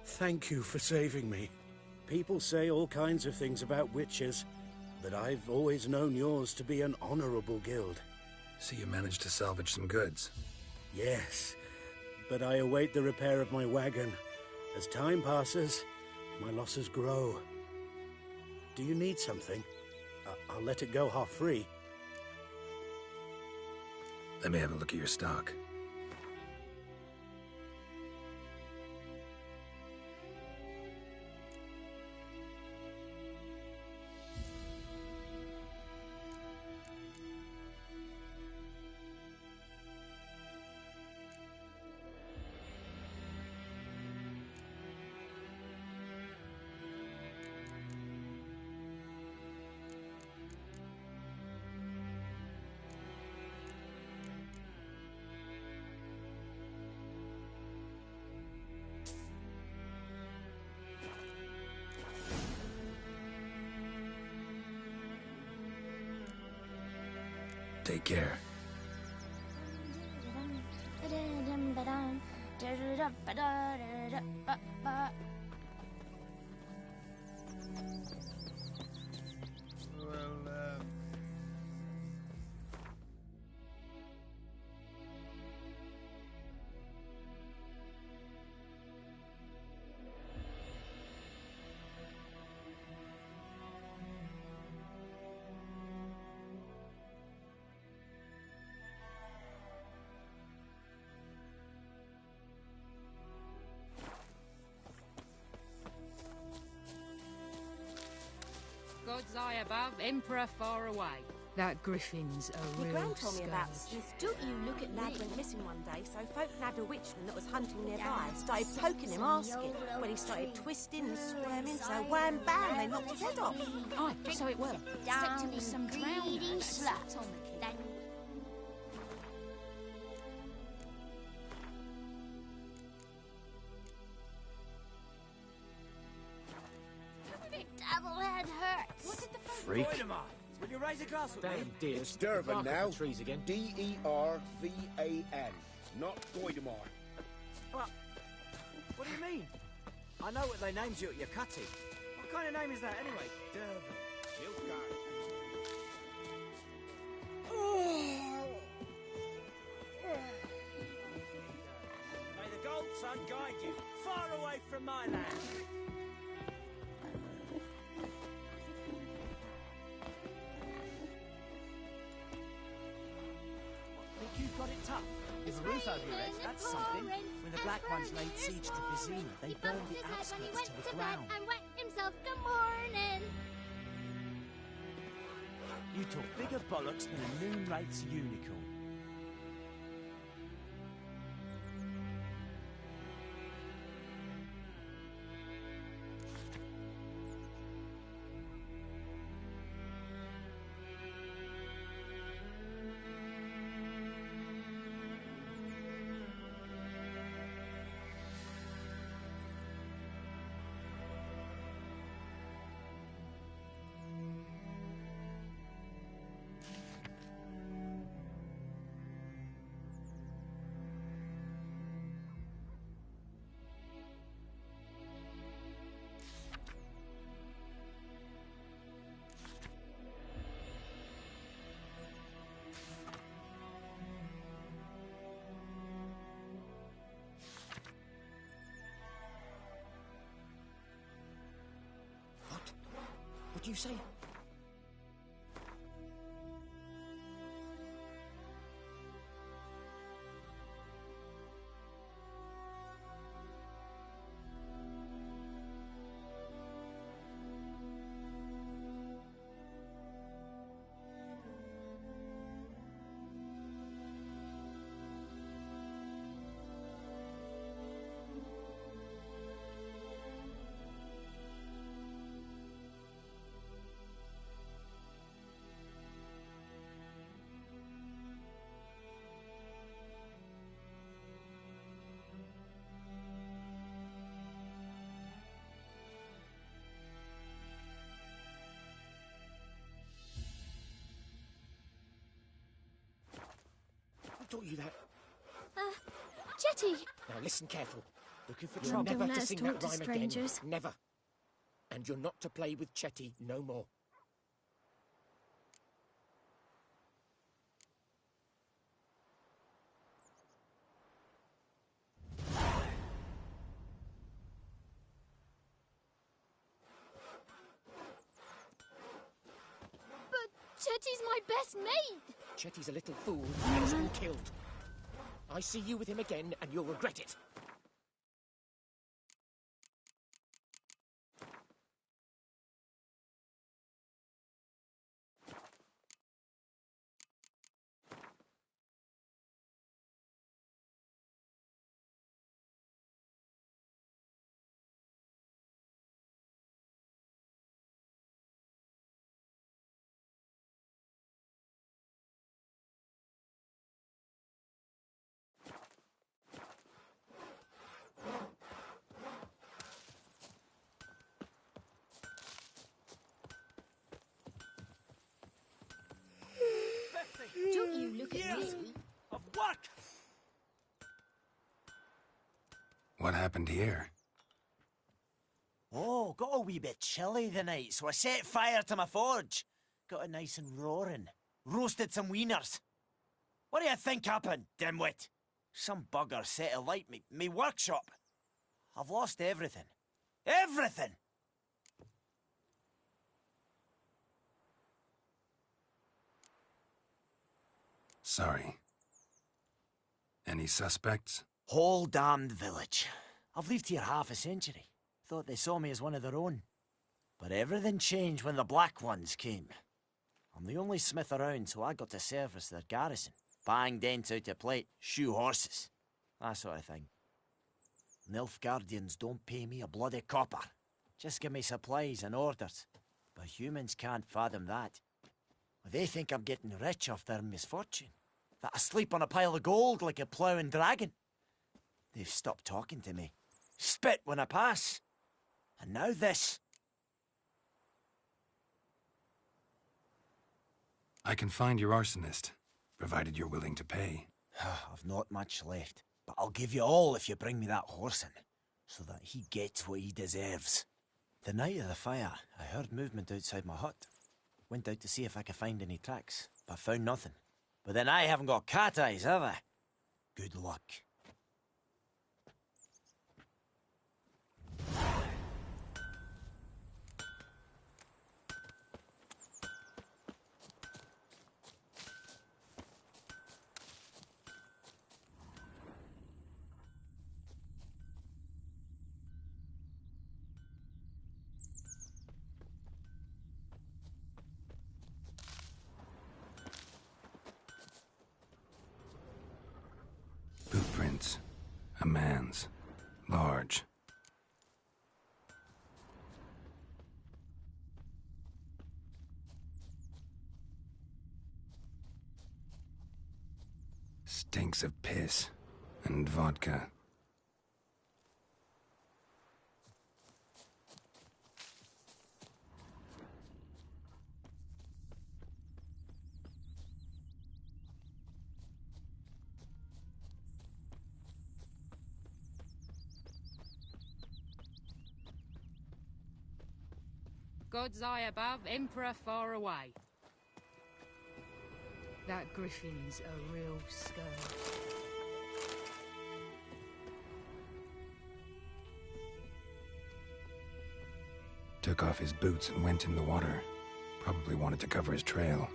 Thank you for saving me. People say all kinds of things about witches, but I've always known yours to be an honorable guild. So you managed to salvage some goods? Yes, but I await the repair of my wagon. As time passes, my losses grow. Do you need something? I'll let it go half free. Let me have a look at your stock. Take care. God's eye above, Emperor far away. That griffin's a Your real gran told me about scourge. Smith. Don't you look at lad went missing one day, so folk nabbed a witchman that was hunting nearby, started poking him, asking. When he started twisting and squirming, so wham bam, they knocked his head off. Aye, so it were. Except it was some drowner that slapped on the kid. Double head hurts. What did the Freak. Will you raise a glass with Damn me? dear. It's Durban Bark up now. the trees again. D-E-R-V-A-N, not Goidemar. What do you mean? I know what they named you at your cutting. What kind of name is that anyway? Durban. May the gold sun guide you far away from my land. Think you've got it tough? There's a roof over your head, that's something. When the Black Ones laid siege to Vizima, they burned the outskirts to the ground. And wet himself good morning. You talk bigger bollocks than a Moonrate's unicorn. What do you say? Who taught you that? Jetty! Now listen careful. Looking for You're trouble. never Don't to let us sing talk that to rhyme strangers. again. Never. And you're not to play with Chetty no more. But Chetty's my best mate! Chetty's a little fool who has been killed. I see you with him again, and you'll regret it. Don't you look at me. Of what? What happened here? Oh, got a wee bit chilly the night, so I set fire to my forge. Got it nice and roaring. Roasted some wieners. What do you think happened, dimwit? Some bugger set alight me workshop. I've lost everything. Everything! Sorry. Any suspects? Whole damned village. I've lived here half a century. Thought they saw me as one of their own. But everything changed when the Black Ones came. I'm the only smith around, so I got to service their garrison. Bang dents out of plate, shoe horses. That sort of thing. Nilfgaardians don't pay me a bloody copper. Just give me supplies and orders. But humans can't fathom that. They think I'm getting rich off their misfortune. That I sleep on a pile of gold like a ploughing dragon. They've stopped talking to me. Spit when I pass. And now this. I can find your arsonist, provided you're willing to pay. I've not much left, but I'll give you all if you bring me that horse in, so that he gets what he deserves. The night of the fire, I heard movement outside my hut. Went out to see if I could find any tracks, but found nothing. But then I haven't got cat eyes, have I? Good luck. Footprints. A man's. Large. Stinks of piss and vodka. God's eye above, Emperor far away. That griffin's a real scum. Took off his boots and went in the water. Probably wanted to cover his trail.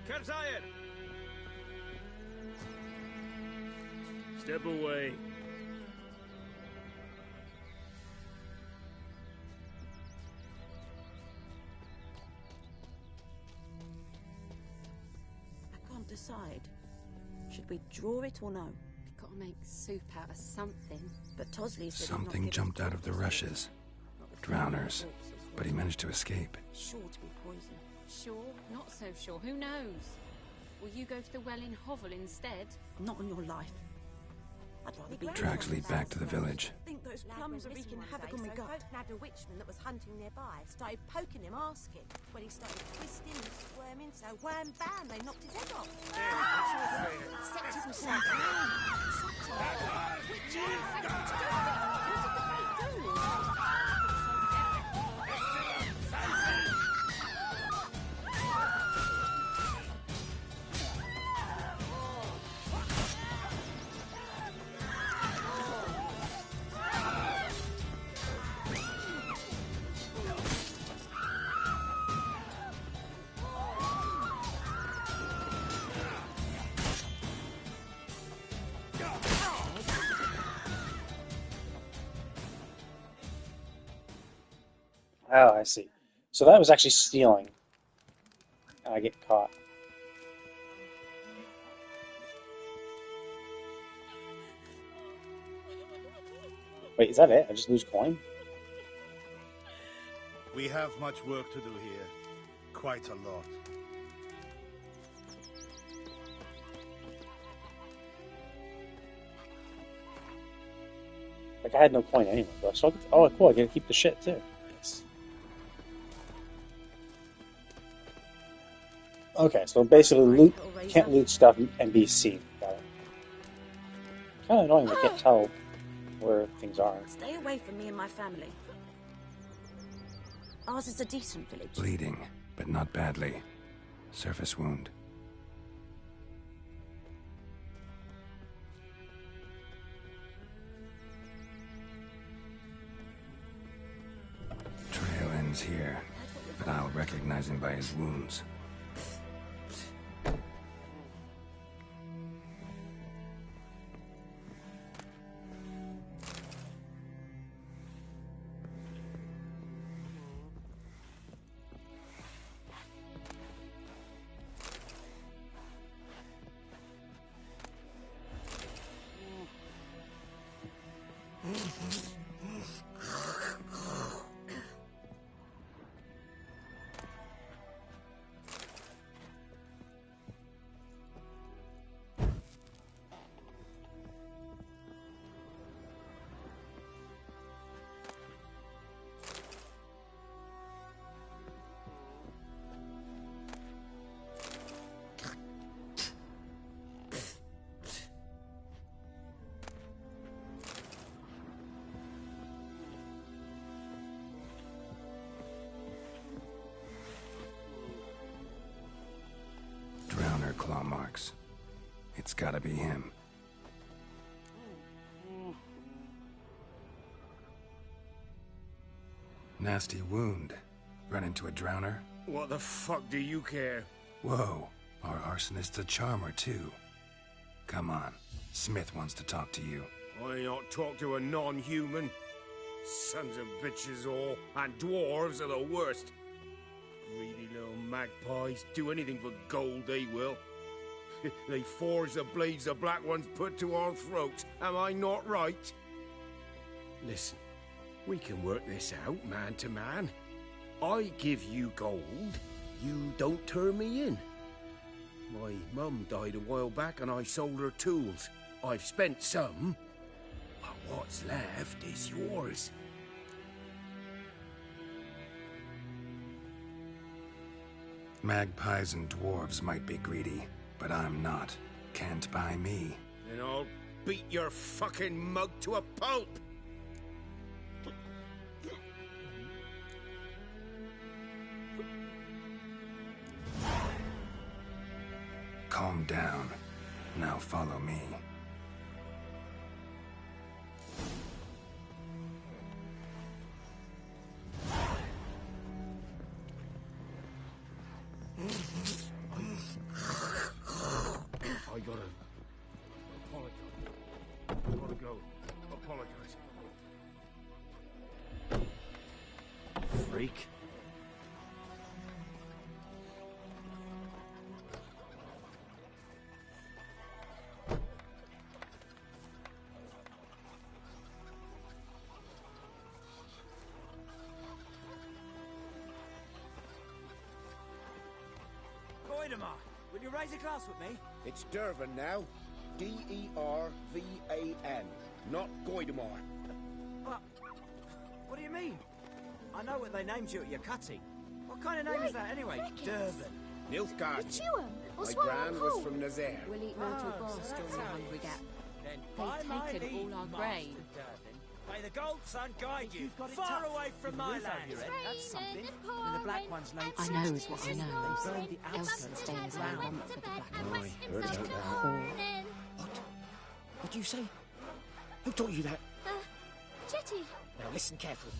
Kerzayer! Step away. I can't decide. Should we draw it or no? We've got to make soup out of something. But Tosley said Something jumped out of the rushes. Drowners. But he managed to escape. Sure to be poison. Sure, not so sure. Who knows? Will you go to the well in Hovel instead? Not on your life. I'd rather be. Tracks lead back to the village. Think though Those plums are wreaking havoc on my gut. Folk nabbed a witchman that was hunting nearby, started poking him, asking. When he started twisting and squirming, so wham bam, they knocked his head off. Septic was sent down. Witcher, I got to do it. What did the fate do? Oh, I see. So that was actually stealing. I get caught. Wait, is that it? I just lose coin? We have much work to do here. Quite a lot. Like, I had no coin anyway, though. So oh, cool, I get to keep the shit, too. Nice. Okay, so basically, loot, can't loot stuff and be seen. Got it. Kind of annoying, I can't tell where things are. Stay away from me and my family. Ours is a decent village. Bleeding, but not badly. Surface wound. Trail ends here, but I'll recognize him by his wounds. Drowner claw marks. It's gotta be him. Nasty wound. Run into a drowner? What the fuck do you care? Whoa, our arsonist's a charmer too. Come on, Smith wants to talk to you. I not talk to a non-human. Sons of bitches all, and dwarves are the worst. Greedy little magpies, do anything for gold they will. They forge the blades the Black Ones put to our throats, am I not right? Listen, we can work this out man to man. I give you gold, you don't turn me in. My mum died a while back and I sold her tools. I've spent some, but what's left is yours. Magpies and dwarves might be greedy, but I'm not. Can't buy me. Then I'll beat your fucking mug to a pulp! Calm down. Now follow me. I gotta apologize. Gotta go. Apologize. Freak. Goidemar, will you raise a glass with me? It's Dervan now. D-E-R-V-A-N, not Goidemar. Oh, What do you mean? I know what they named you at your cutting. What kind of name is that anyway? crickets. Durban. Nilfgaard. Chew 'em or My swallow 'em gran was whole. from Nazaire. We'll eat myrtle grass during the hungry gap. Then They've by taken my leave, all our Master grain. Durban. May the gold sun guide you You've got it far tough. away from With my the roof over land. your head, that's something. and When the black pouring ones laid and I siege know to is what I Brazil, know. they burned the Elsa outskirts to stays the around ground. for the black Aye, ones. heard about that. What do you say? Who taught you that? Chetty. Now listen carefully.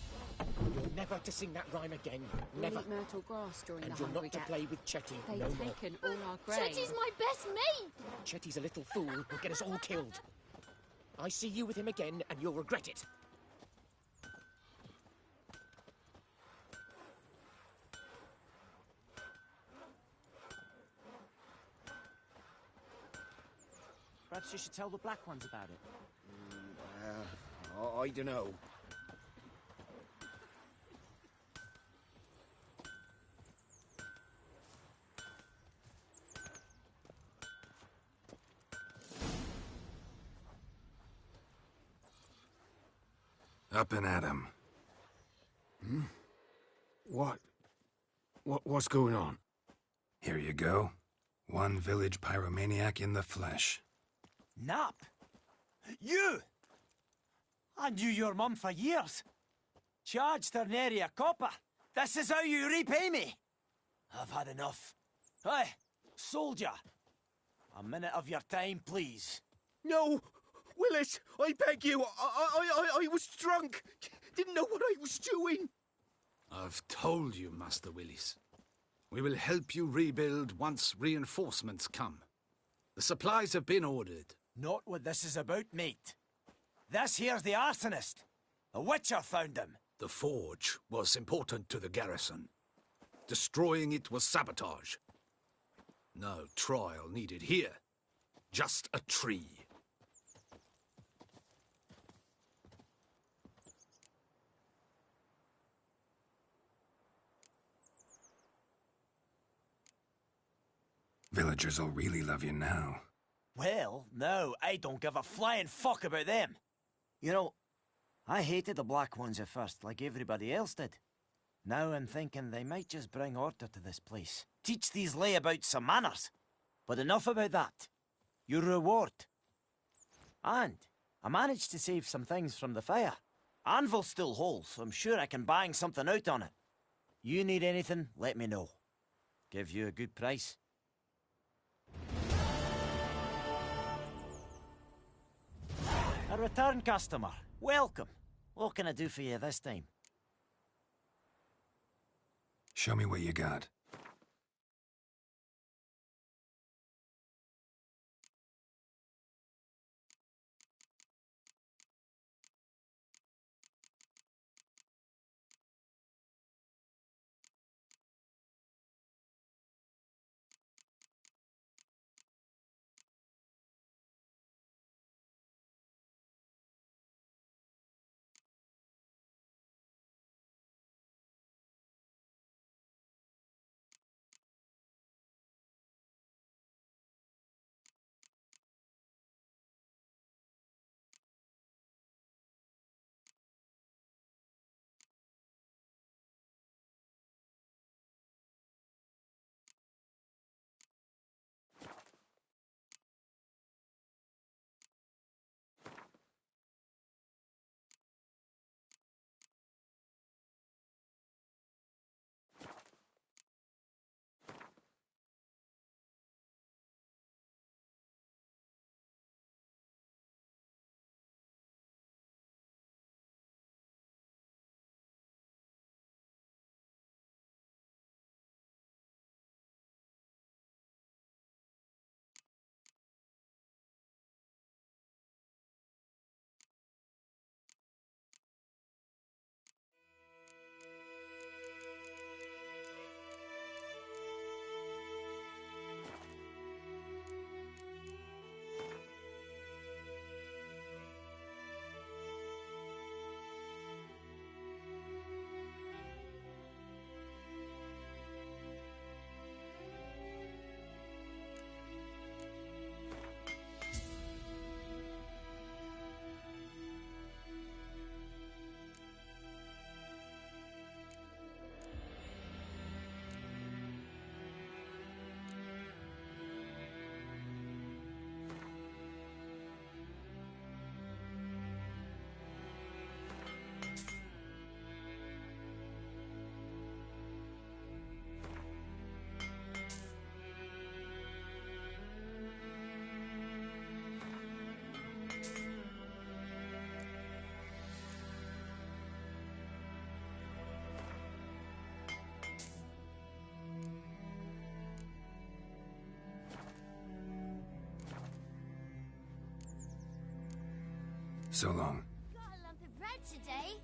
You're never to sing that rhyme again. We'll Never. eat myrtle grass during And the you're hungry not to gap. play with Chetty. They've No more. taken all our grain. Chetty's my best mate. Chetty's a little fool who'll get us all killed. I see you with him again, and you'll regret it. Perhaps you should tell the black ones about it. I don't know. Up and at 'em. What's going on? Here you go. One village pyromaniac in the flesh. Nap? You? I knew your mum for years. Charged her nary a copper. This is how you repay me. I've had enough. Hey, soldier. A minute of your time, please. No! Willis, I beg you. I was drunk. Didn't know what I was doing. I've told you, Master Willis. We will help you rebuild once reinforcements come. The supplies have been ordered. Not what this is about, mate. This here's the arsonist. The Witcher found him. The forge was important to the garrison. Destroying it was sabotage. No trial needed here. Just a tree. Villagers will really love you now. Well, no, I don't give a flying fuck about them. You know, I hated the black ones at first, like everybody else did. Now I'm thinking they might just bring order to this place. Teach these layabouts some manners. But enough about that. Your reward. And I managed to save some things from the fire. Anvil's still whole, so I'm sure I can bang something out on it. You need anything, let me know. Give you a good price. A return customer. Welcome. What can I do for you this time? Show me what you got. So long. Got a lump of bread today.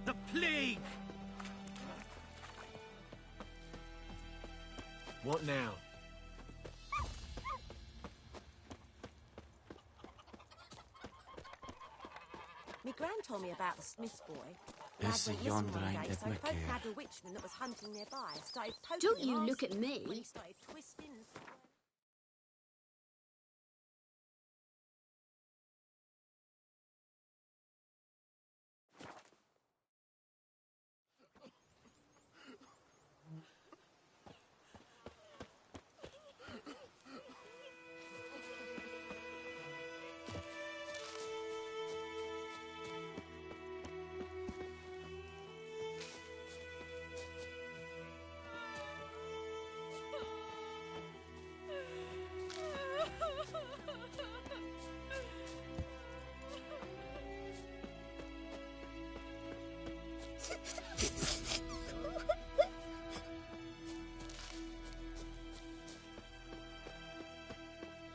The plague! What now? Me gran told me about the Smith's boy. Esse Lad went Jon missing one Brein day, het so me folk keer. had a witchman that was hunting nearby. Started poking Don't him you look asking at me. when he started twisting and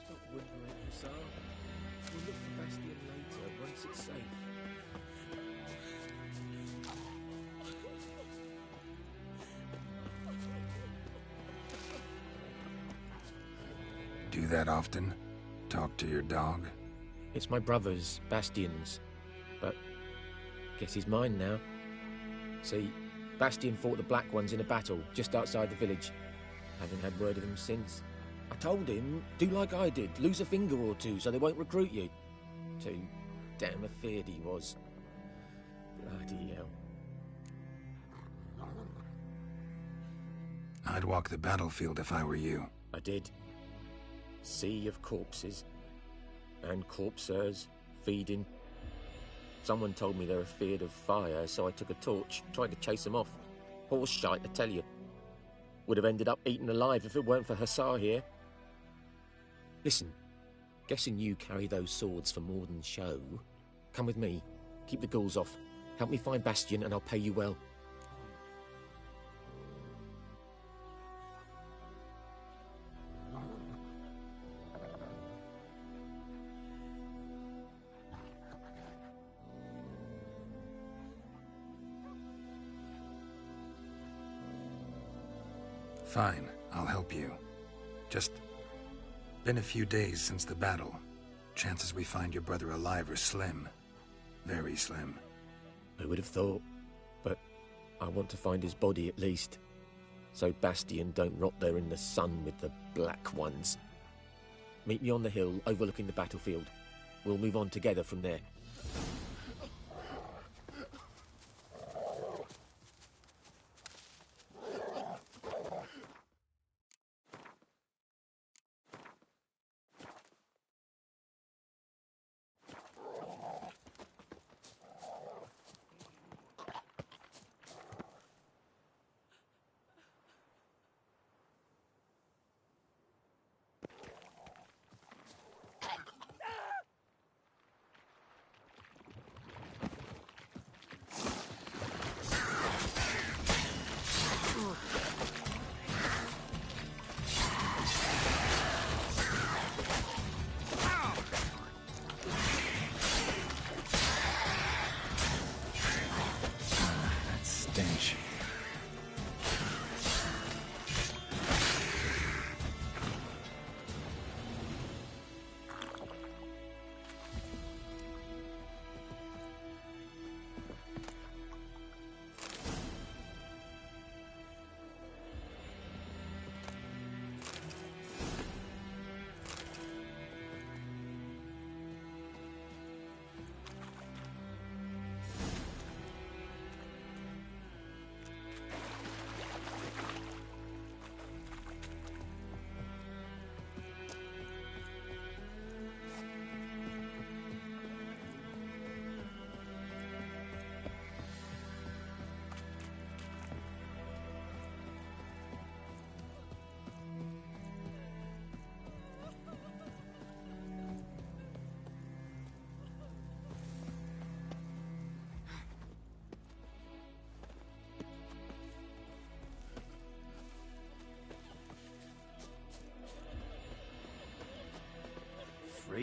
Stop whimpering, Hussar. We'll look for Bastion later, once it's safe. Do that often? Talk to your dog? It's my brother's, Bastion's. But guess he's mine now. See, Bastion fought the Black Ones in a battle just outside the village. Haven't had word of him since. I told him, do like I did, lose a finger or two so they won't recruit you. Too damn afeard he was. Bloody hell. I'd walk the battlefield if I were you. I did. Sea of corpses. And corpsers feeding. Someone told me they're afeard of fire, so I took a torch, tried to chase them off. Horse shite, I tell you. Would have ended up eaten alive if it weren't for Hussar here. Listen, guessing you carry those swords for more than show. Come with me. Keep the ghouls off. Help me find Bastion and I'll pay you well. Fine, I'll help you. Just been a few days since the battle. Chances we find your brother alive are slim. Very slim. I would have thought, but I want to find his body at least. So Bastion don't rot there in the sun with the Black Ones. Meet me on the hill overlooking the battlefield. We'll move on together from there.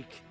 freak.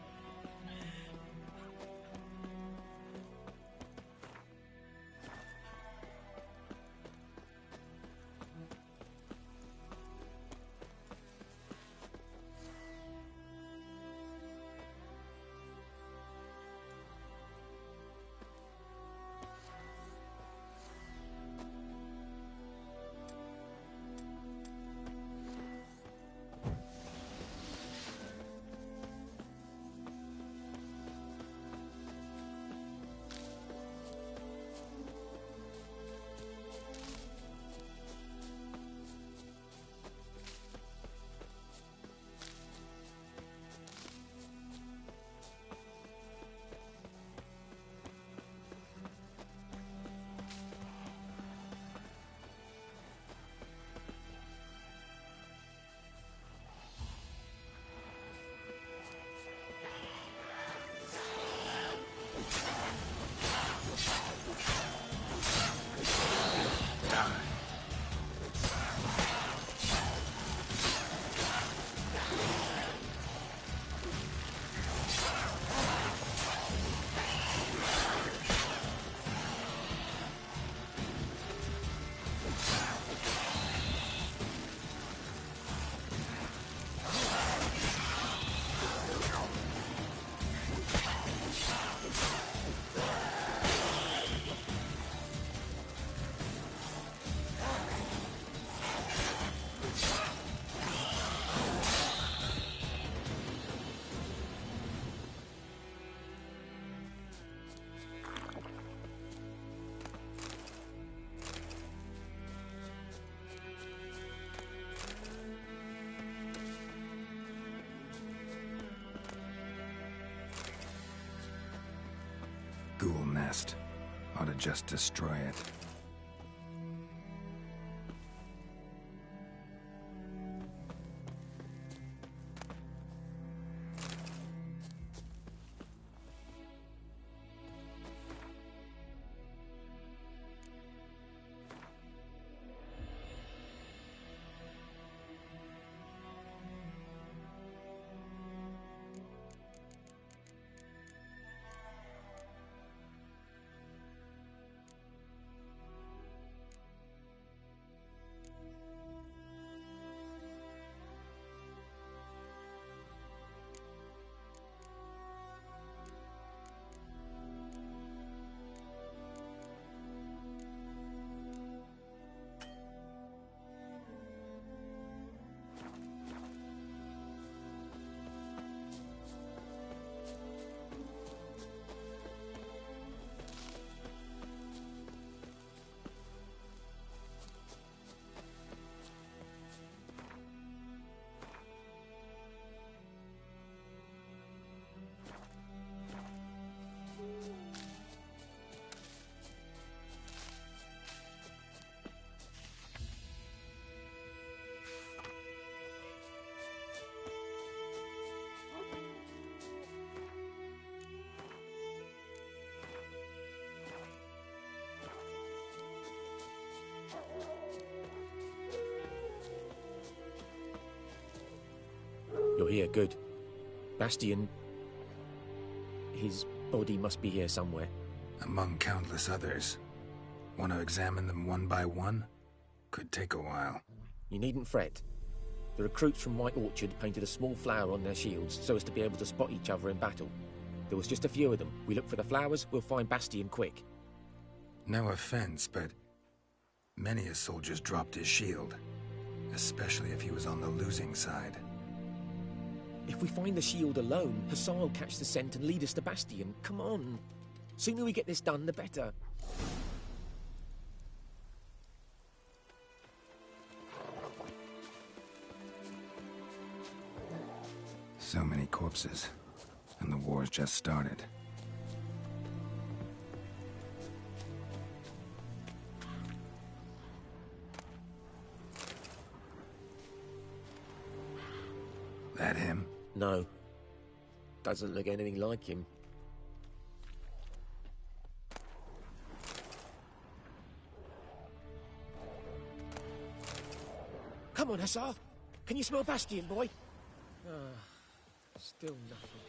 Ghoul nest. Ought to just destroy it. You're here, good. Bastion... his body must be here somewhere. Among countless others. Want to examine them one by one? Could take a while. You needn't fret. The recruits from White Orchard painted a small flower on their shields so as to be able to spot each other in battle. There was just a few of them. We look for the flowers, we'll find Bastion quick. No offense, but many a soldier's dropped his shield. Especially if he was on the losing side. If we find the shield alone, Hussar will catch the scent and lead us to Bastion. Come on. Sooner we get this done, the better. So many corpses, and the war's just started. That him? No. Doesn't look anything like him. Come on, Hussar. Can you smell Bastion, boy? Still nothing.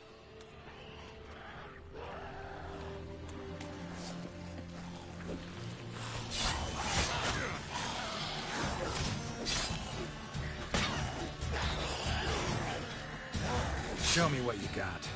Show me what you got.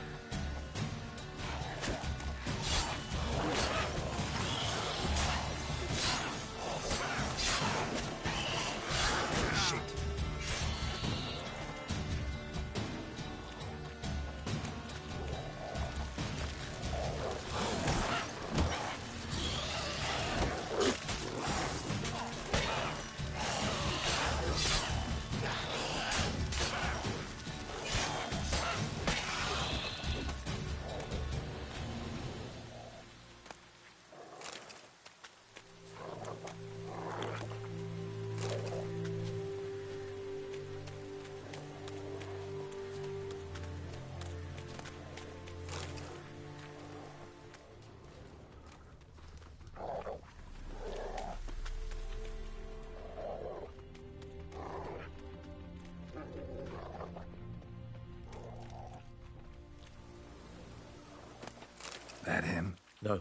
That him? No.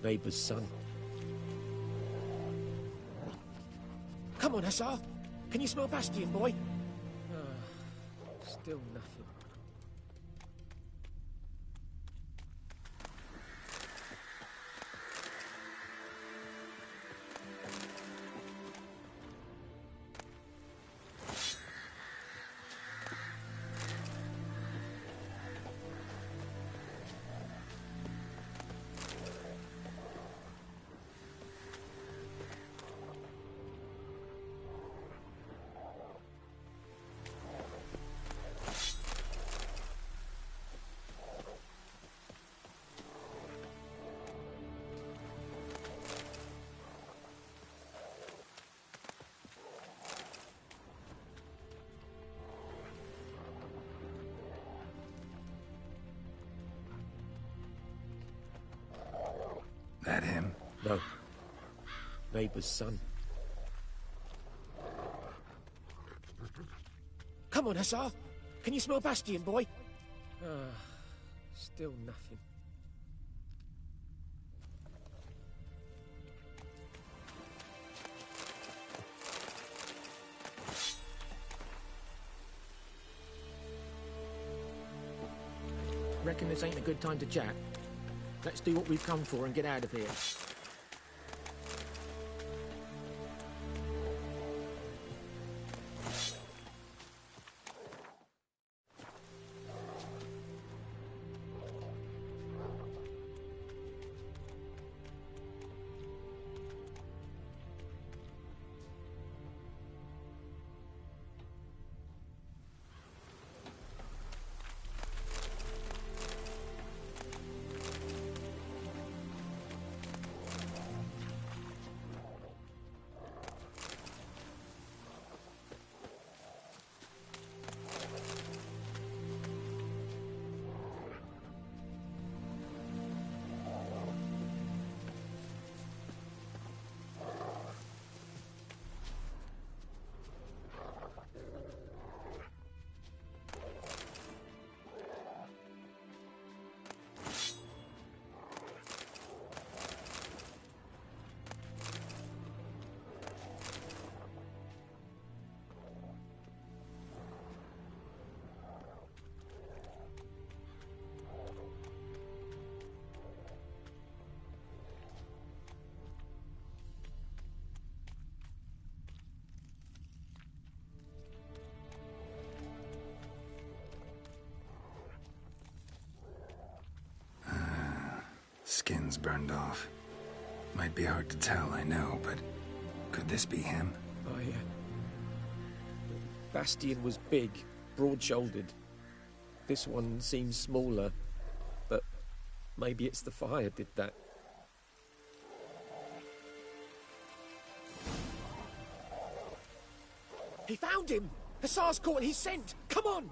Neighbour's son. Come on, Hussar. Can you smell Bastion, boy? Still nothing. That him? No. Neighbour's son. Come on, Hussar. Can you smell Bastion, boy? Still nothing. Reckon this ain't a good time to jack? Let's do what we've come for and get out of here. Skin's burned off. Might be hard to tell, I know, but could this be him? Bastion was big, broad-shouldered. This one seems smaller, but maybe it's the fire did that. He found him! Hussar's caught his scent! Come on!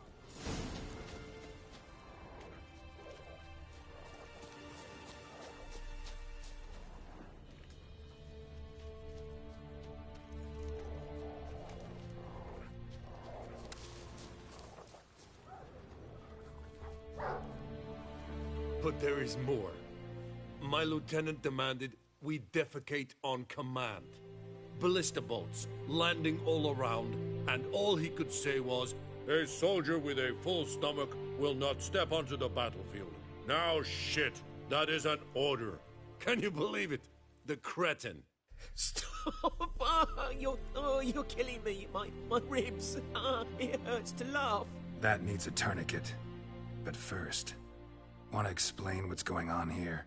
But there is more. My lieutenant demanded we defecate on command. Ballista boats landing all around, and all he could say was, A soldier with a full stomach will not step onto the battlefield. Now shit, that is an order. Can you believe it? The cretin. Stop! You're killing me. My ribs. It hurts to laugh. That needs a tourniquet. But first, want to explain what's going on here?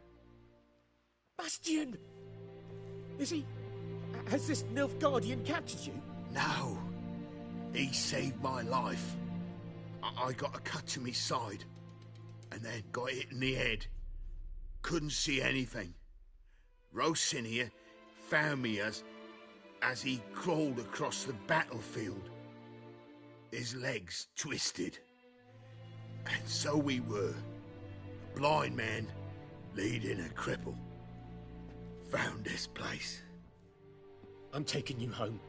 Bastian! Has this Nilfgaardian captured you? No. He saved my life. I got a cut to my side, and then got hit in the head. Couldn't see anything. Rosinia found me as he crawled across the battlefield. His legs twisted. And so we were. A blind man leading a cripple. Found this place. I'm taking you home.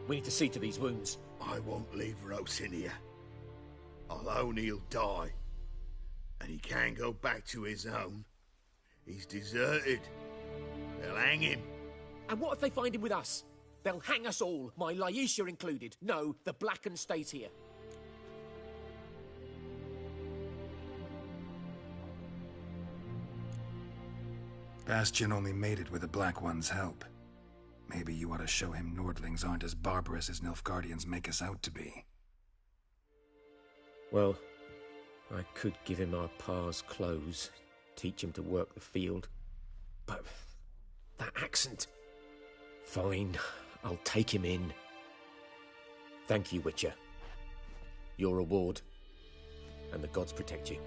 We need to see to these wounds. I won't leave Rosinia. Alone he'll die. And he can't go back to his own. He's deserted. They'll hang him. And what if they find him with us? They'll hang us all, my Laisha included. No, the Blacken stays here. Bastian only made it with the Black One's help. Maybe you ought to show him Nordlings aren't as barbarous as Nilfgaardians make us out to be. Well, I could give him our pa's clothes, teach him to work the field. But that accent... Fine, I'll take him in. Thank you, Witcher. Your reward. And the gods protect you.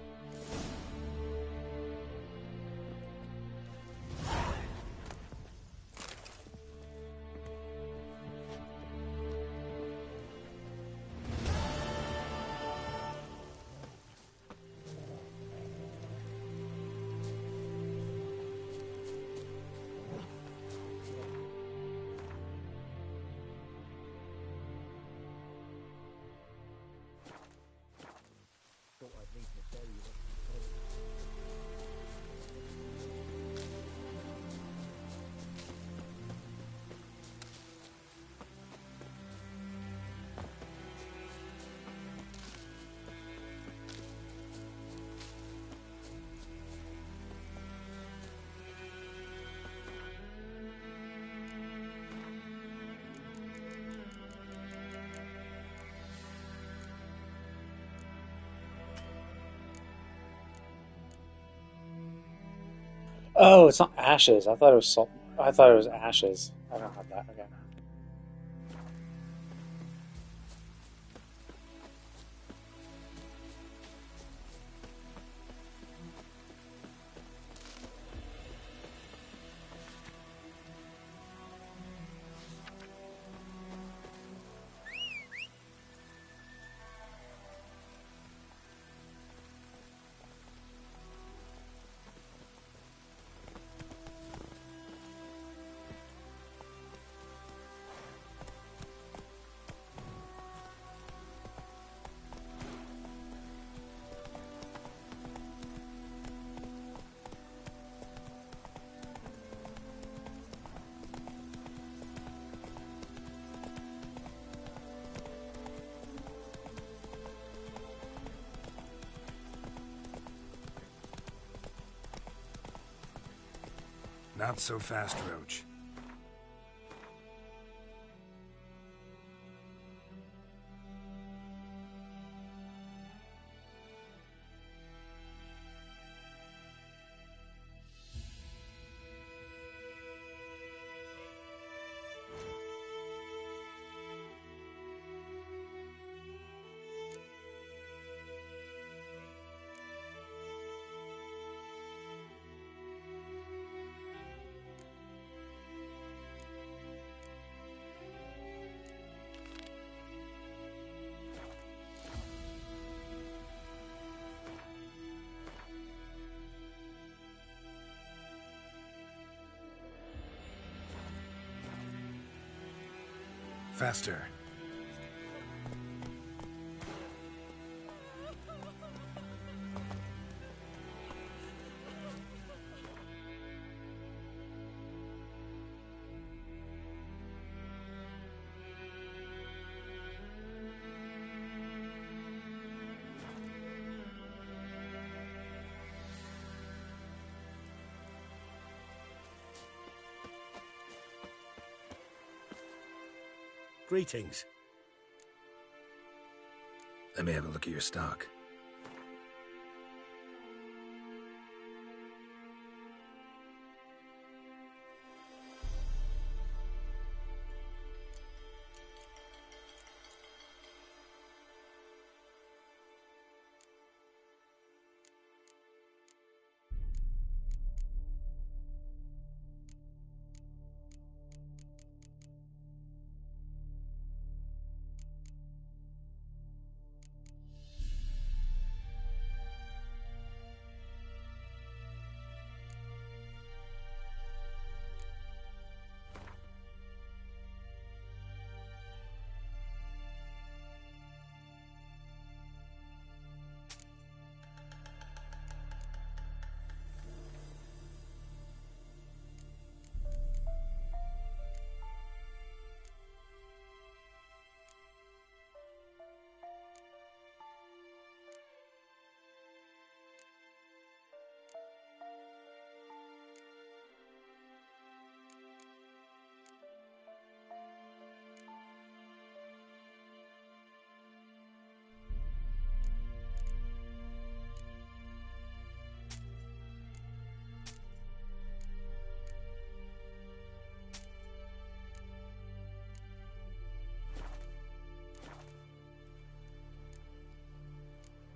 Oh, it's not ashes. I thought it was salt. I thought it was ashes. I don't have that. Okay. Not so fast, Roach. Faster. Greetings. Let me have a look at your stock.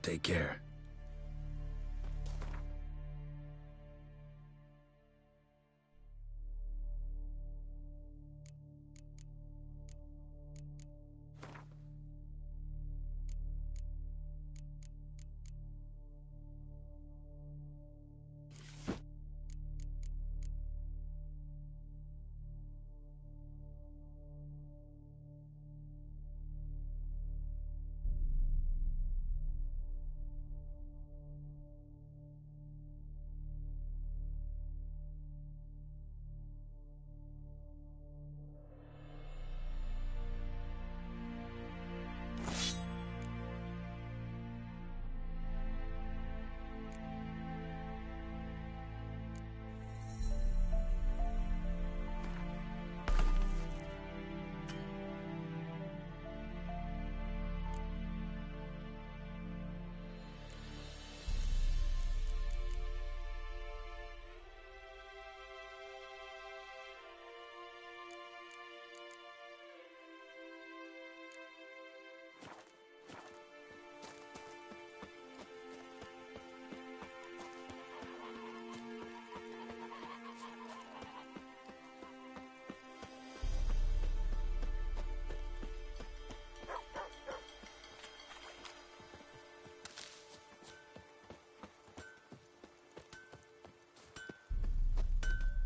Take care.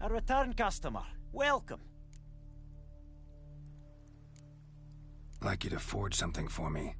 A return customer. Welcome. I'd like you to forge something for me.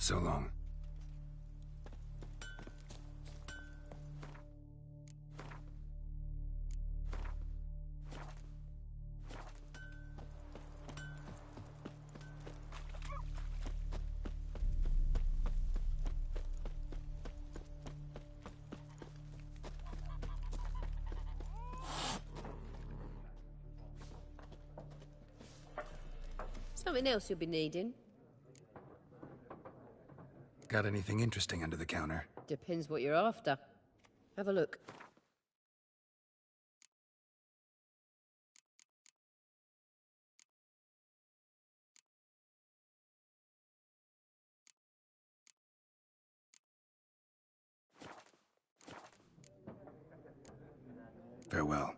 So long. Something else you'll be needing? Got anything interesting under the counter? Depends what you're after. Have a look. Farewell.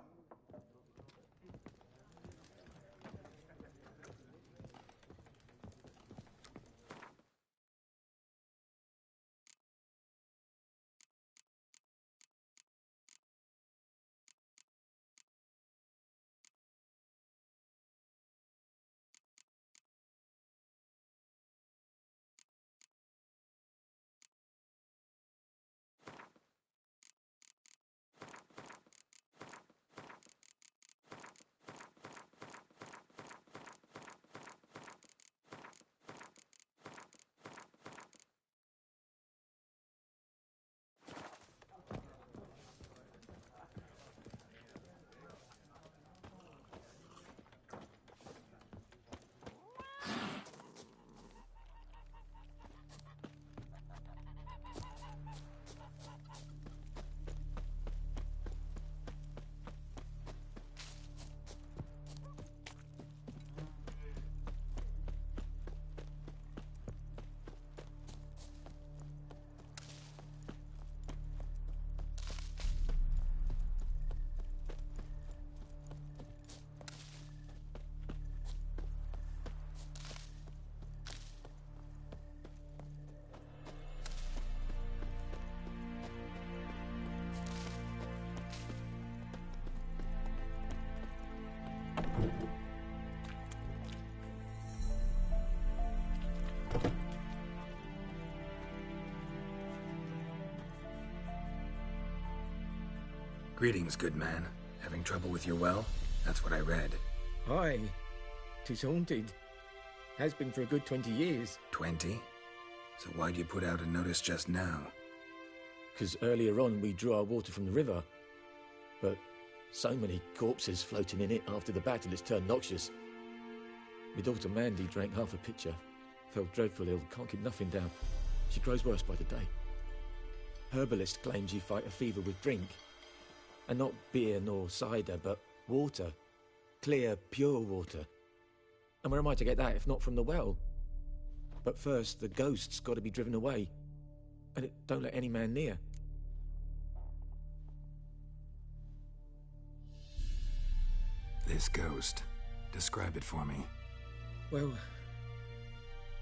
Greetings, good man. Having trouble with your well? That's what I read. Aye. 'Tis haunted. Has been for a good 20 years. 20? So why'd you put out a notice just now? 'Cause earlier on we drew our water from the river. But so many corpses floating in it after the battle it's turned noxious. My daughter Mandy drank half a pitcher. Fell dreadful ill, can't keep nothing down. She grows worse by the day. Herbalist claims you fight a fever with drink. And not beer nor cider, but water. Clear, pure water. And where am I to get that if not from the well? But first, the ghost's got to be driven away. And it don't let any man near. This ghost. Describe it for me. Well,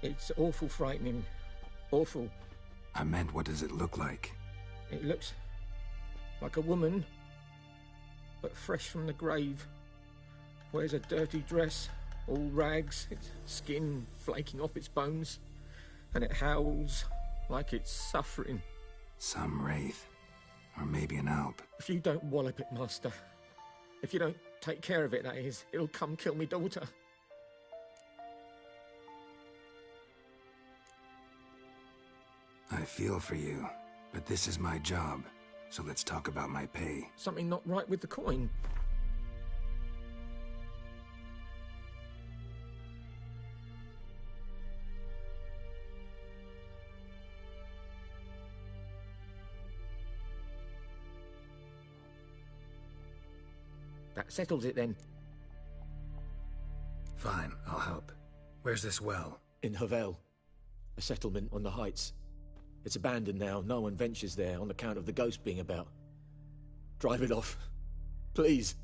it's awful frightening. Awful. I meant, what does it look like? It looks like a woman, but fresh from the grave. Wears a dirty dress, all rags, its skin flaking off its bones, and it howls like it's suffering. Some wraith. Or maybe an alp. If you don't wallop it, Master, if you don't take care of it, that is, it'll come kill me daughter. I feel for you, but this is my job, so let's talk about my pay. Something not right with the coin. That settles it then. Fine, I'll help. Where's this well? In Havel, a settlement on the heights. It's abandoned now. No one ventures there on account of the ghost being about. Drive it off. Please.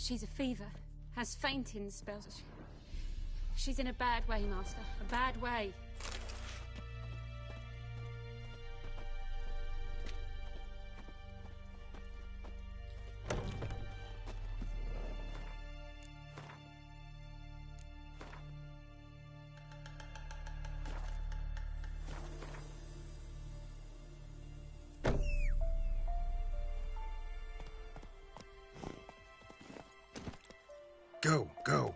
She's a fever. Has fainting spells. She's in a bad way, Master. A bad way. Go, go.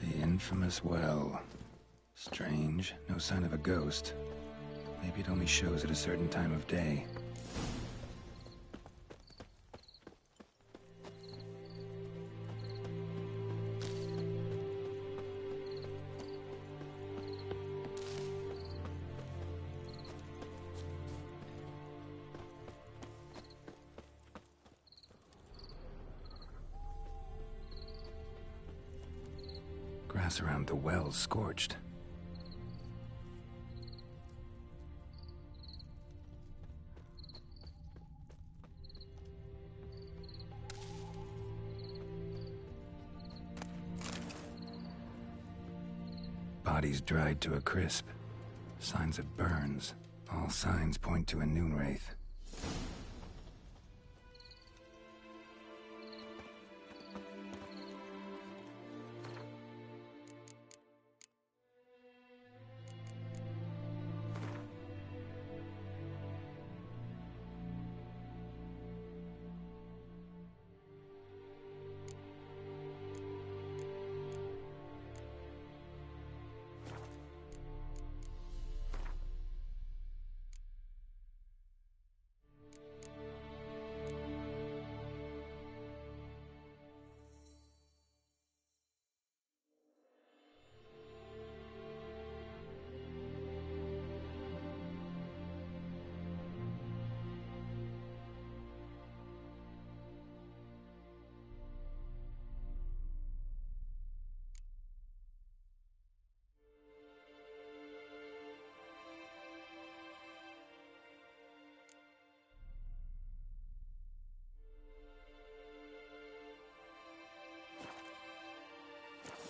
The infamous well. Strange, no sign of a ghost. Maybe it only shows at a certain time of day. Grass around the well's scorched. Bodies dried to a crisp. Signs of burns. All signs point to a noon wraith.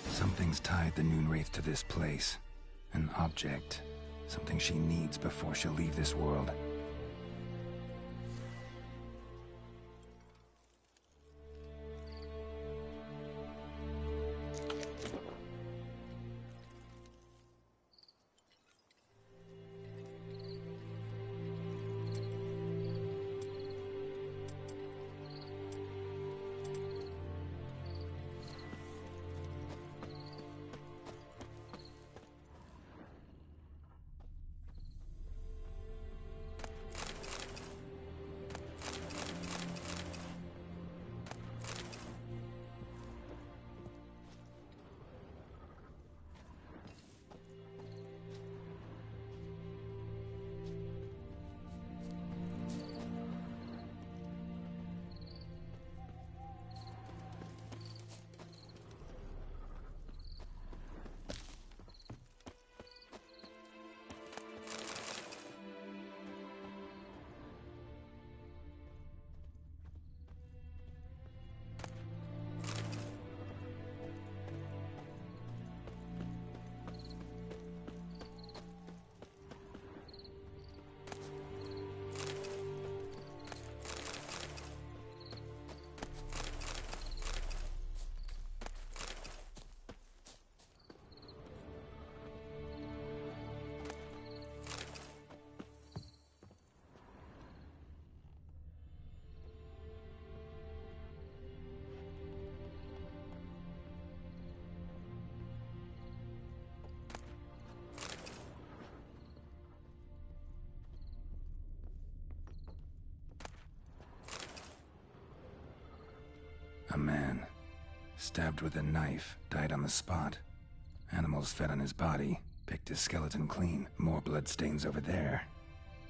Something's tied the Noon Wraith to this place. An object. Something she needs before she'll leave this world. A man, stabbed with a knife, died on the spot. Animals fed on his body, picked his skeleton clean. More bloodstains over there.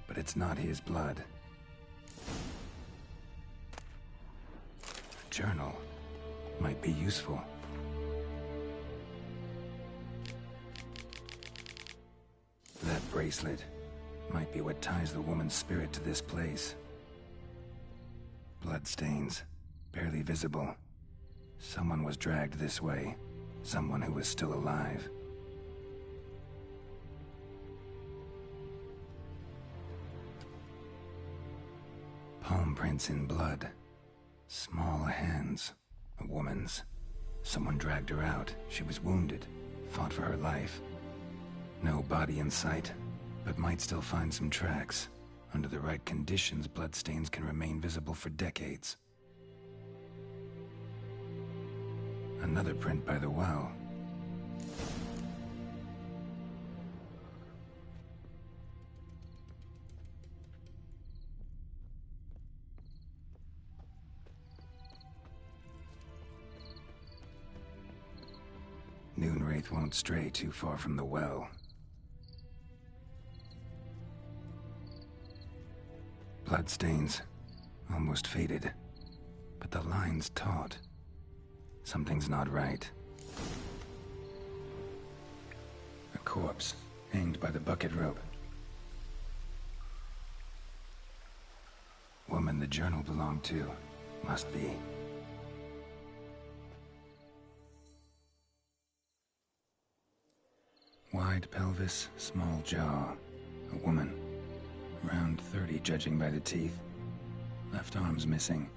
But it's not his blood. A journal might be useful. That bracelet might be what ties the woman's spirit to this place. Bloodstains, barely visible. Someone was dragged this way. Someone who was still alive. Palm prints in blood. Small hands. A woman's. Someone dragged her out. She was wounded. Fought for her life. No body in sight, but might still find some tracks. Under the right conditions, bloodstains can remain visible for decades. Another print by the well. Noonwraith won't stray too far from the well. Bloodstains, almost faded, but the line's taut. Something's not right. A corpse, hanged by the bucket rope. Woman the journal belonged to, must be. Wide pelvis, small jaw. A woman. Around 30, judging by the teeth. Left arm's missing.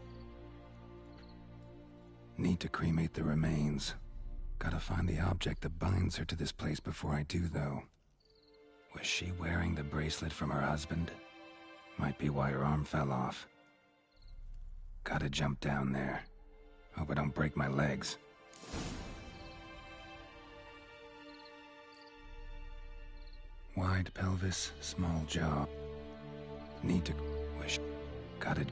Need to cremate the remains. Gotta find the object that binds her to this place before I do, though. Was she wearing the bracelet from her husband? Might be why her arm fell off. Gotta jump down there. Hope I don't break my legs. Wide pelvis, small jaw. Need to wish. Got it.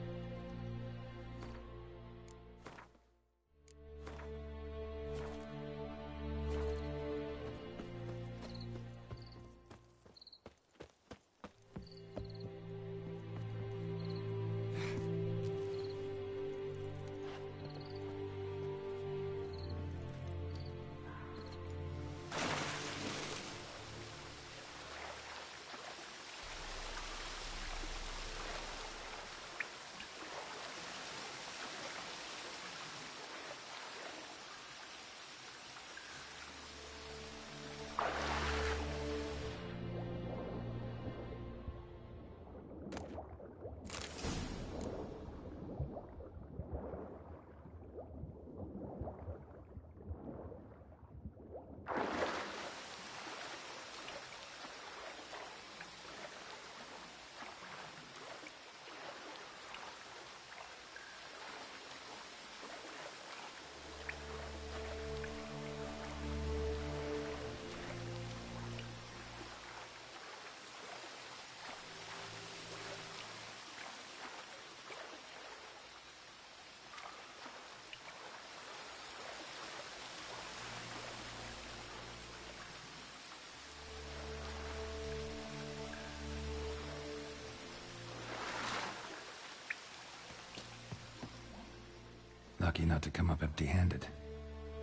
Lucky not to come up empty-handed.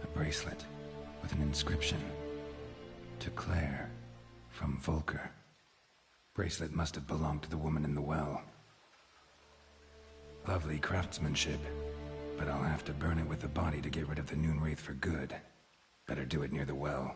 A bracelet with an inscription. To Claire, from Volker. Bracelet must have belonged to the woman in the well. Lovely craftsmanship, but I'll have to burn it with the body to get rid of the Noonwraith for good. Better do it near the well.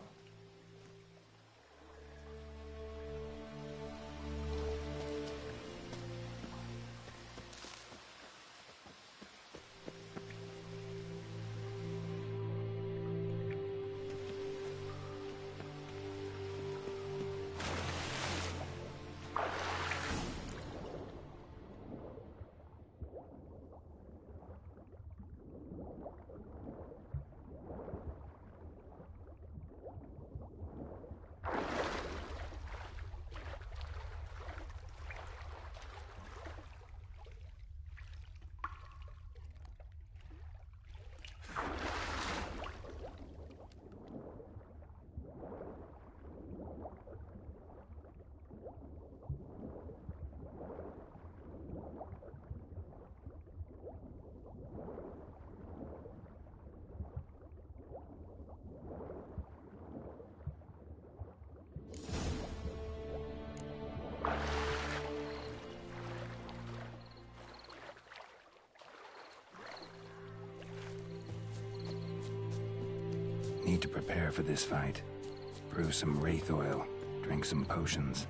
prepare for this fight. Brew some wraith oil, drink some potions.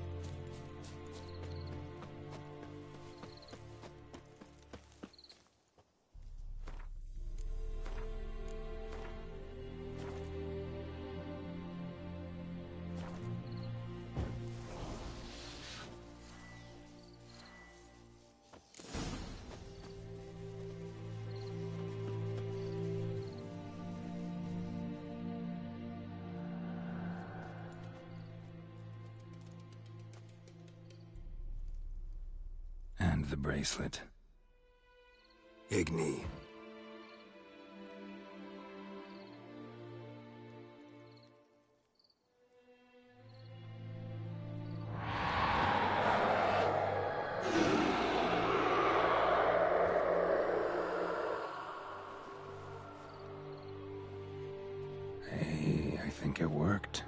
And the bracelet. Igni. Hey, I think it worked.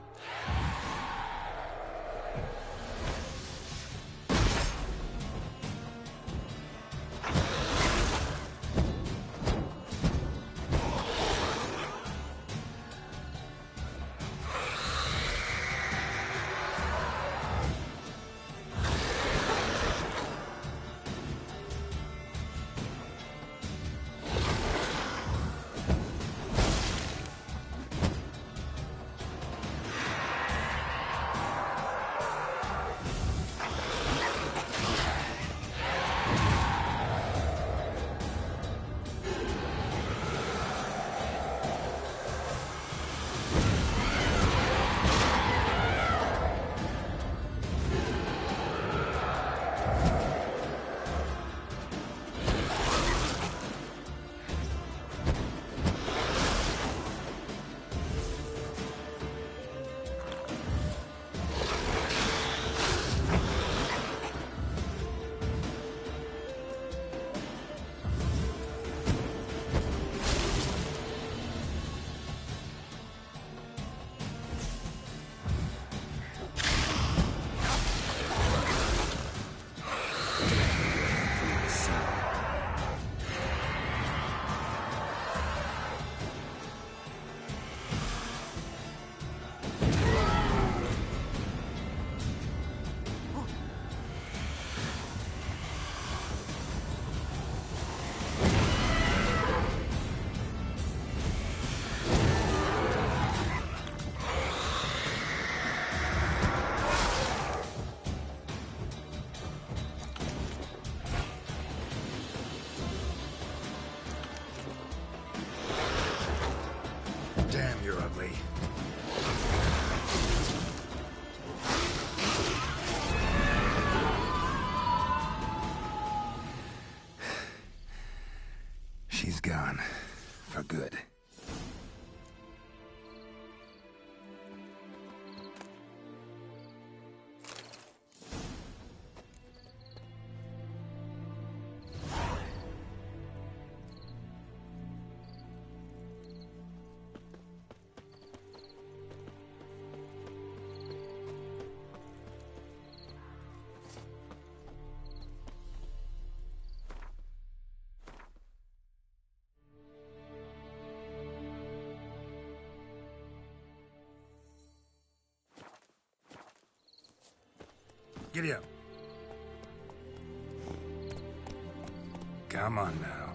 Damn, you're ugly. She's gone. For good. Giddy up. Come on now.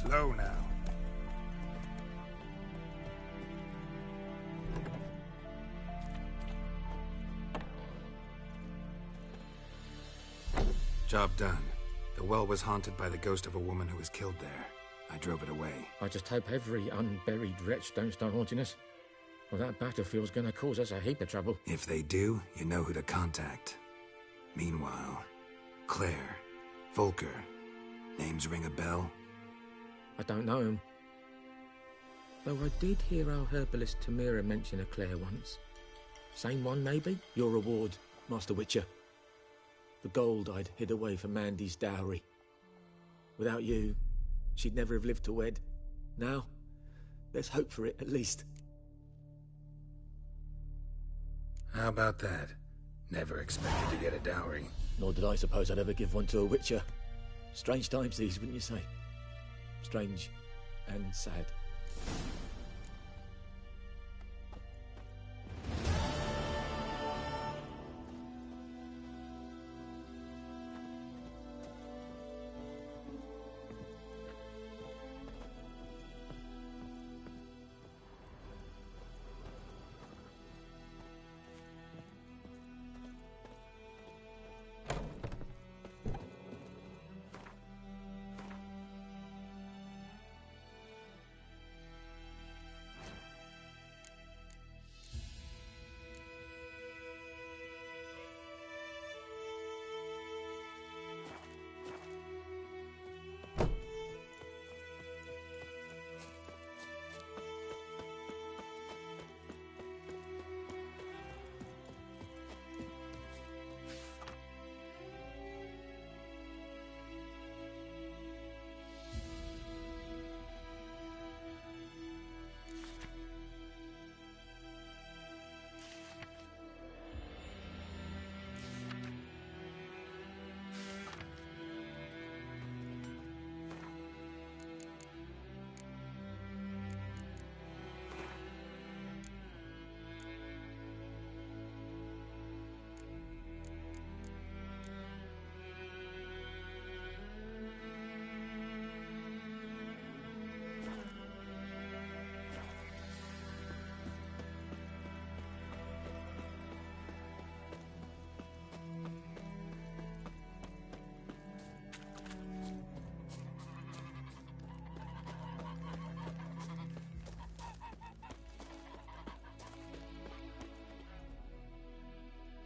Slow now. Job done. The well was haunted by the ghost of a woman who was killed there. I drove it away. I just hope every unburied wretch don't start haunting us. Well, that battlefield's gonna cause us a heap of trouble. If they do, you know who to contact. Meanwhile, Claire, Volker, names ring a bell? I don't know him. Though I did hear our herbalist Tamira mention a Claire once. Same one, maybe? Your reward, Master Witcher. The gold I'd hid away for Mandy's dowry. Without you, she'd never have lived to wed. Now, there's hope for it, at least. How about that? Never expected to get a dowry. Nor did I suppose I'd ever give one to a Witcher. Strange times these, wouldn't you say? Strange and sad.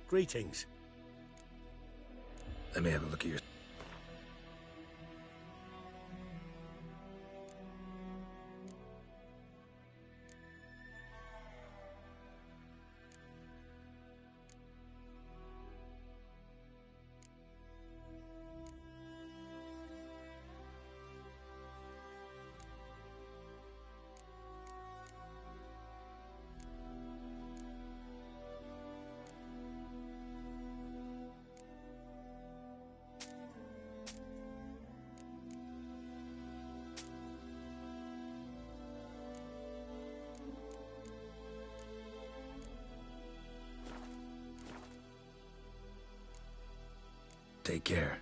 Greetings. Let me have a look at your... Take care.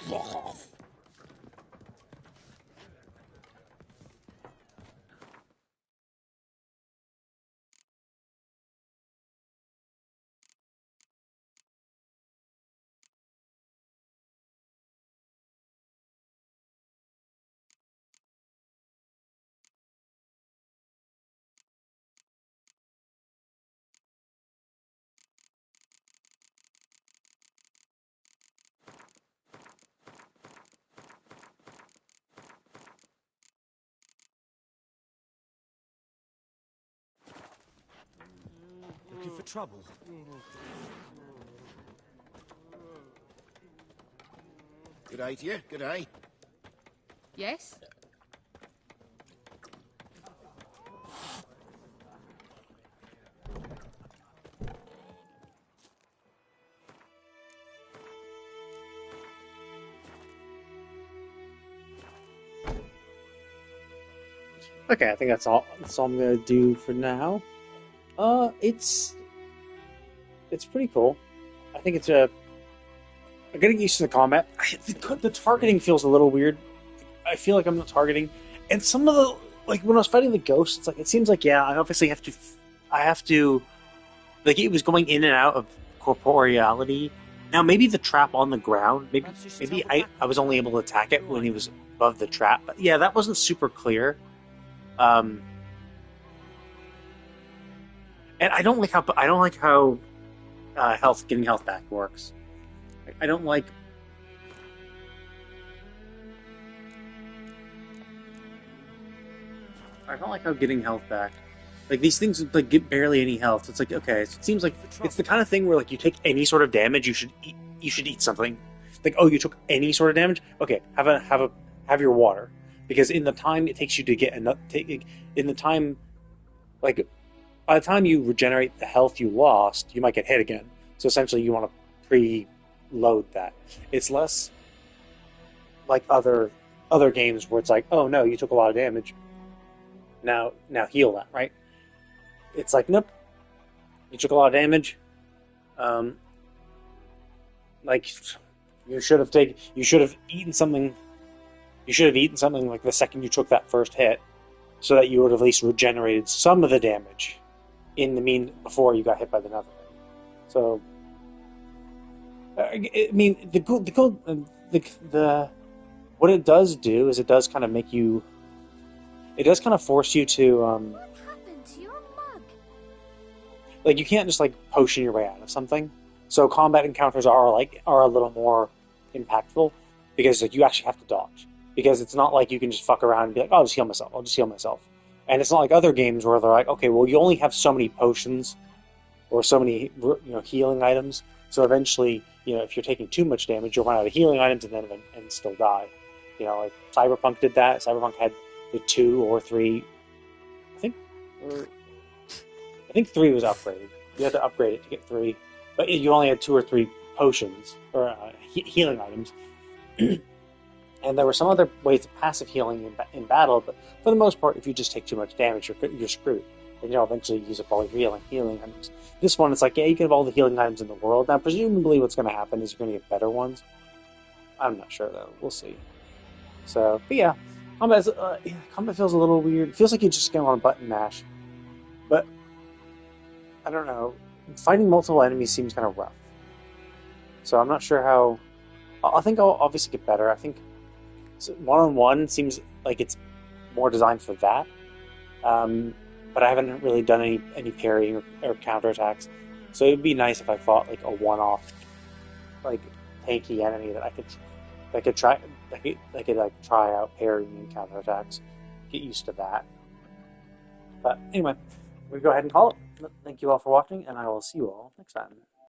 Fuck off. Looking for trouble? Good day to you, good day. Yes? Okay, I think that's all. That's all I'm gonna do for now. It's pretty cool. I think it's I'm getting used to the combat. The targeting feels a little weird. I feel like I'm not targeting, and some of the like when I was fighting the ghosts, it's like it seems like I obviously have to like it was going in and out of corporeality. Now maybe the trap on the ground, maybe I was only able to attack it when he was above the trap, but yeah, that wasn't super clear. And I don't like how getting health back works. I don't like. I don't like how getting health back. Like these things like get barely any health. It's like okay, it seems like it's the kind of thing where like you take any sort of damage, you should eat something. Like oh, you took any sort of damage. Okay, have your water because in the time it takes you to get enough. In the time, like by the time you regenerate the health you lost, you might get hit again. So essentially, you want to pre-load that. It's less like other games where it's like oh no, you took a lot of damage. Now heal that, right? It's like, nope. You took a lot of damage. Like you should have eaten something like the second you took that first hit, so that you would have at least regenerated some of the damage before you got hit by the nether. So I mean the what it does do is it does kind of make you. It does kind of force you to, What happened to your mug? like you can't just like potion your way out of something. So combat encounters are a little more impactful because like you actually have to dodge because it's not like you can just fuck around and be like, oh, I'll just heal myself. And it's not like other games where they're like, okay, well you only have so many potions or so many healing items. So eventually, if you're taking too much damage, you'll run out of healing items and still die. Like Cyberpunk did that. Cyberpunk had the 2 or 3, I think 3 was upgraded. You had to upgrade it to get 3, but you only had 2 or 3 potions or healing items. And there were some other ways of passive healing in battle, but for the most part, if you just take too much damage, you're screwed. And you'll eventually use up all your healing items. This one, it's like, yeah, you can have all the healing items in the world. Now, presumably what's going to happen is you're going to get better ones. I'm not sure, though. We'll see. So, but yeah. Combat feels a little weird. It feels like you're just going on a button mash. But, I don't know. Fighting multiple enemies seems kind of rough. So I'm not sure how... I think I'll obviously get better. I think one-on-one seems like it's more designed for that. But I haven't really done any parrying or counterattacks. So it would be nice if I fought like a one-off, like tanky enemy that I could try out parrying and counterattacks. Get used to that. But anyway, we go ahead and call it. Thank you all for watching, and I will see you all next time.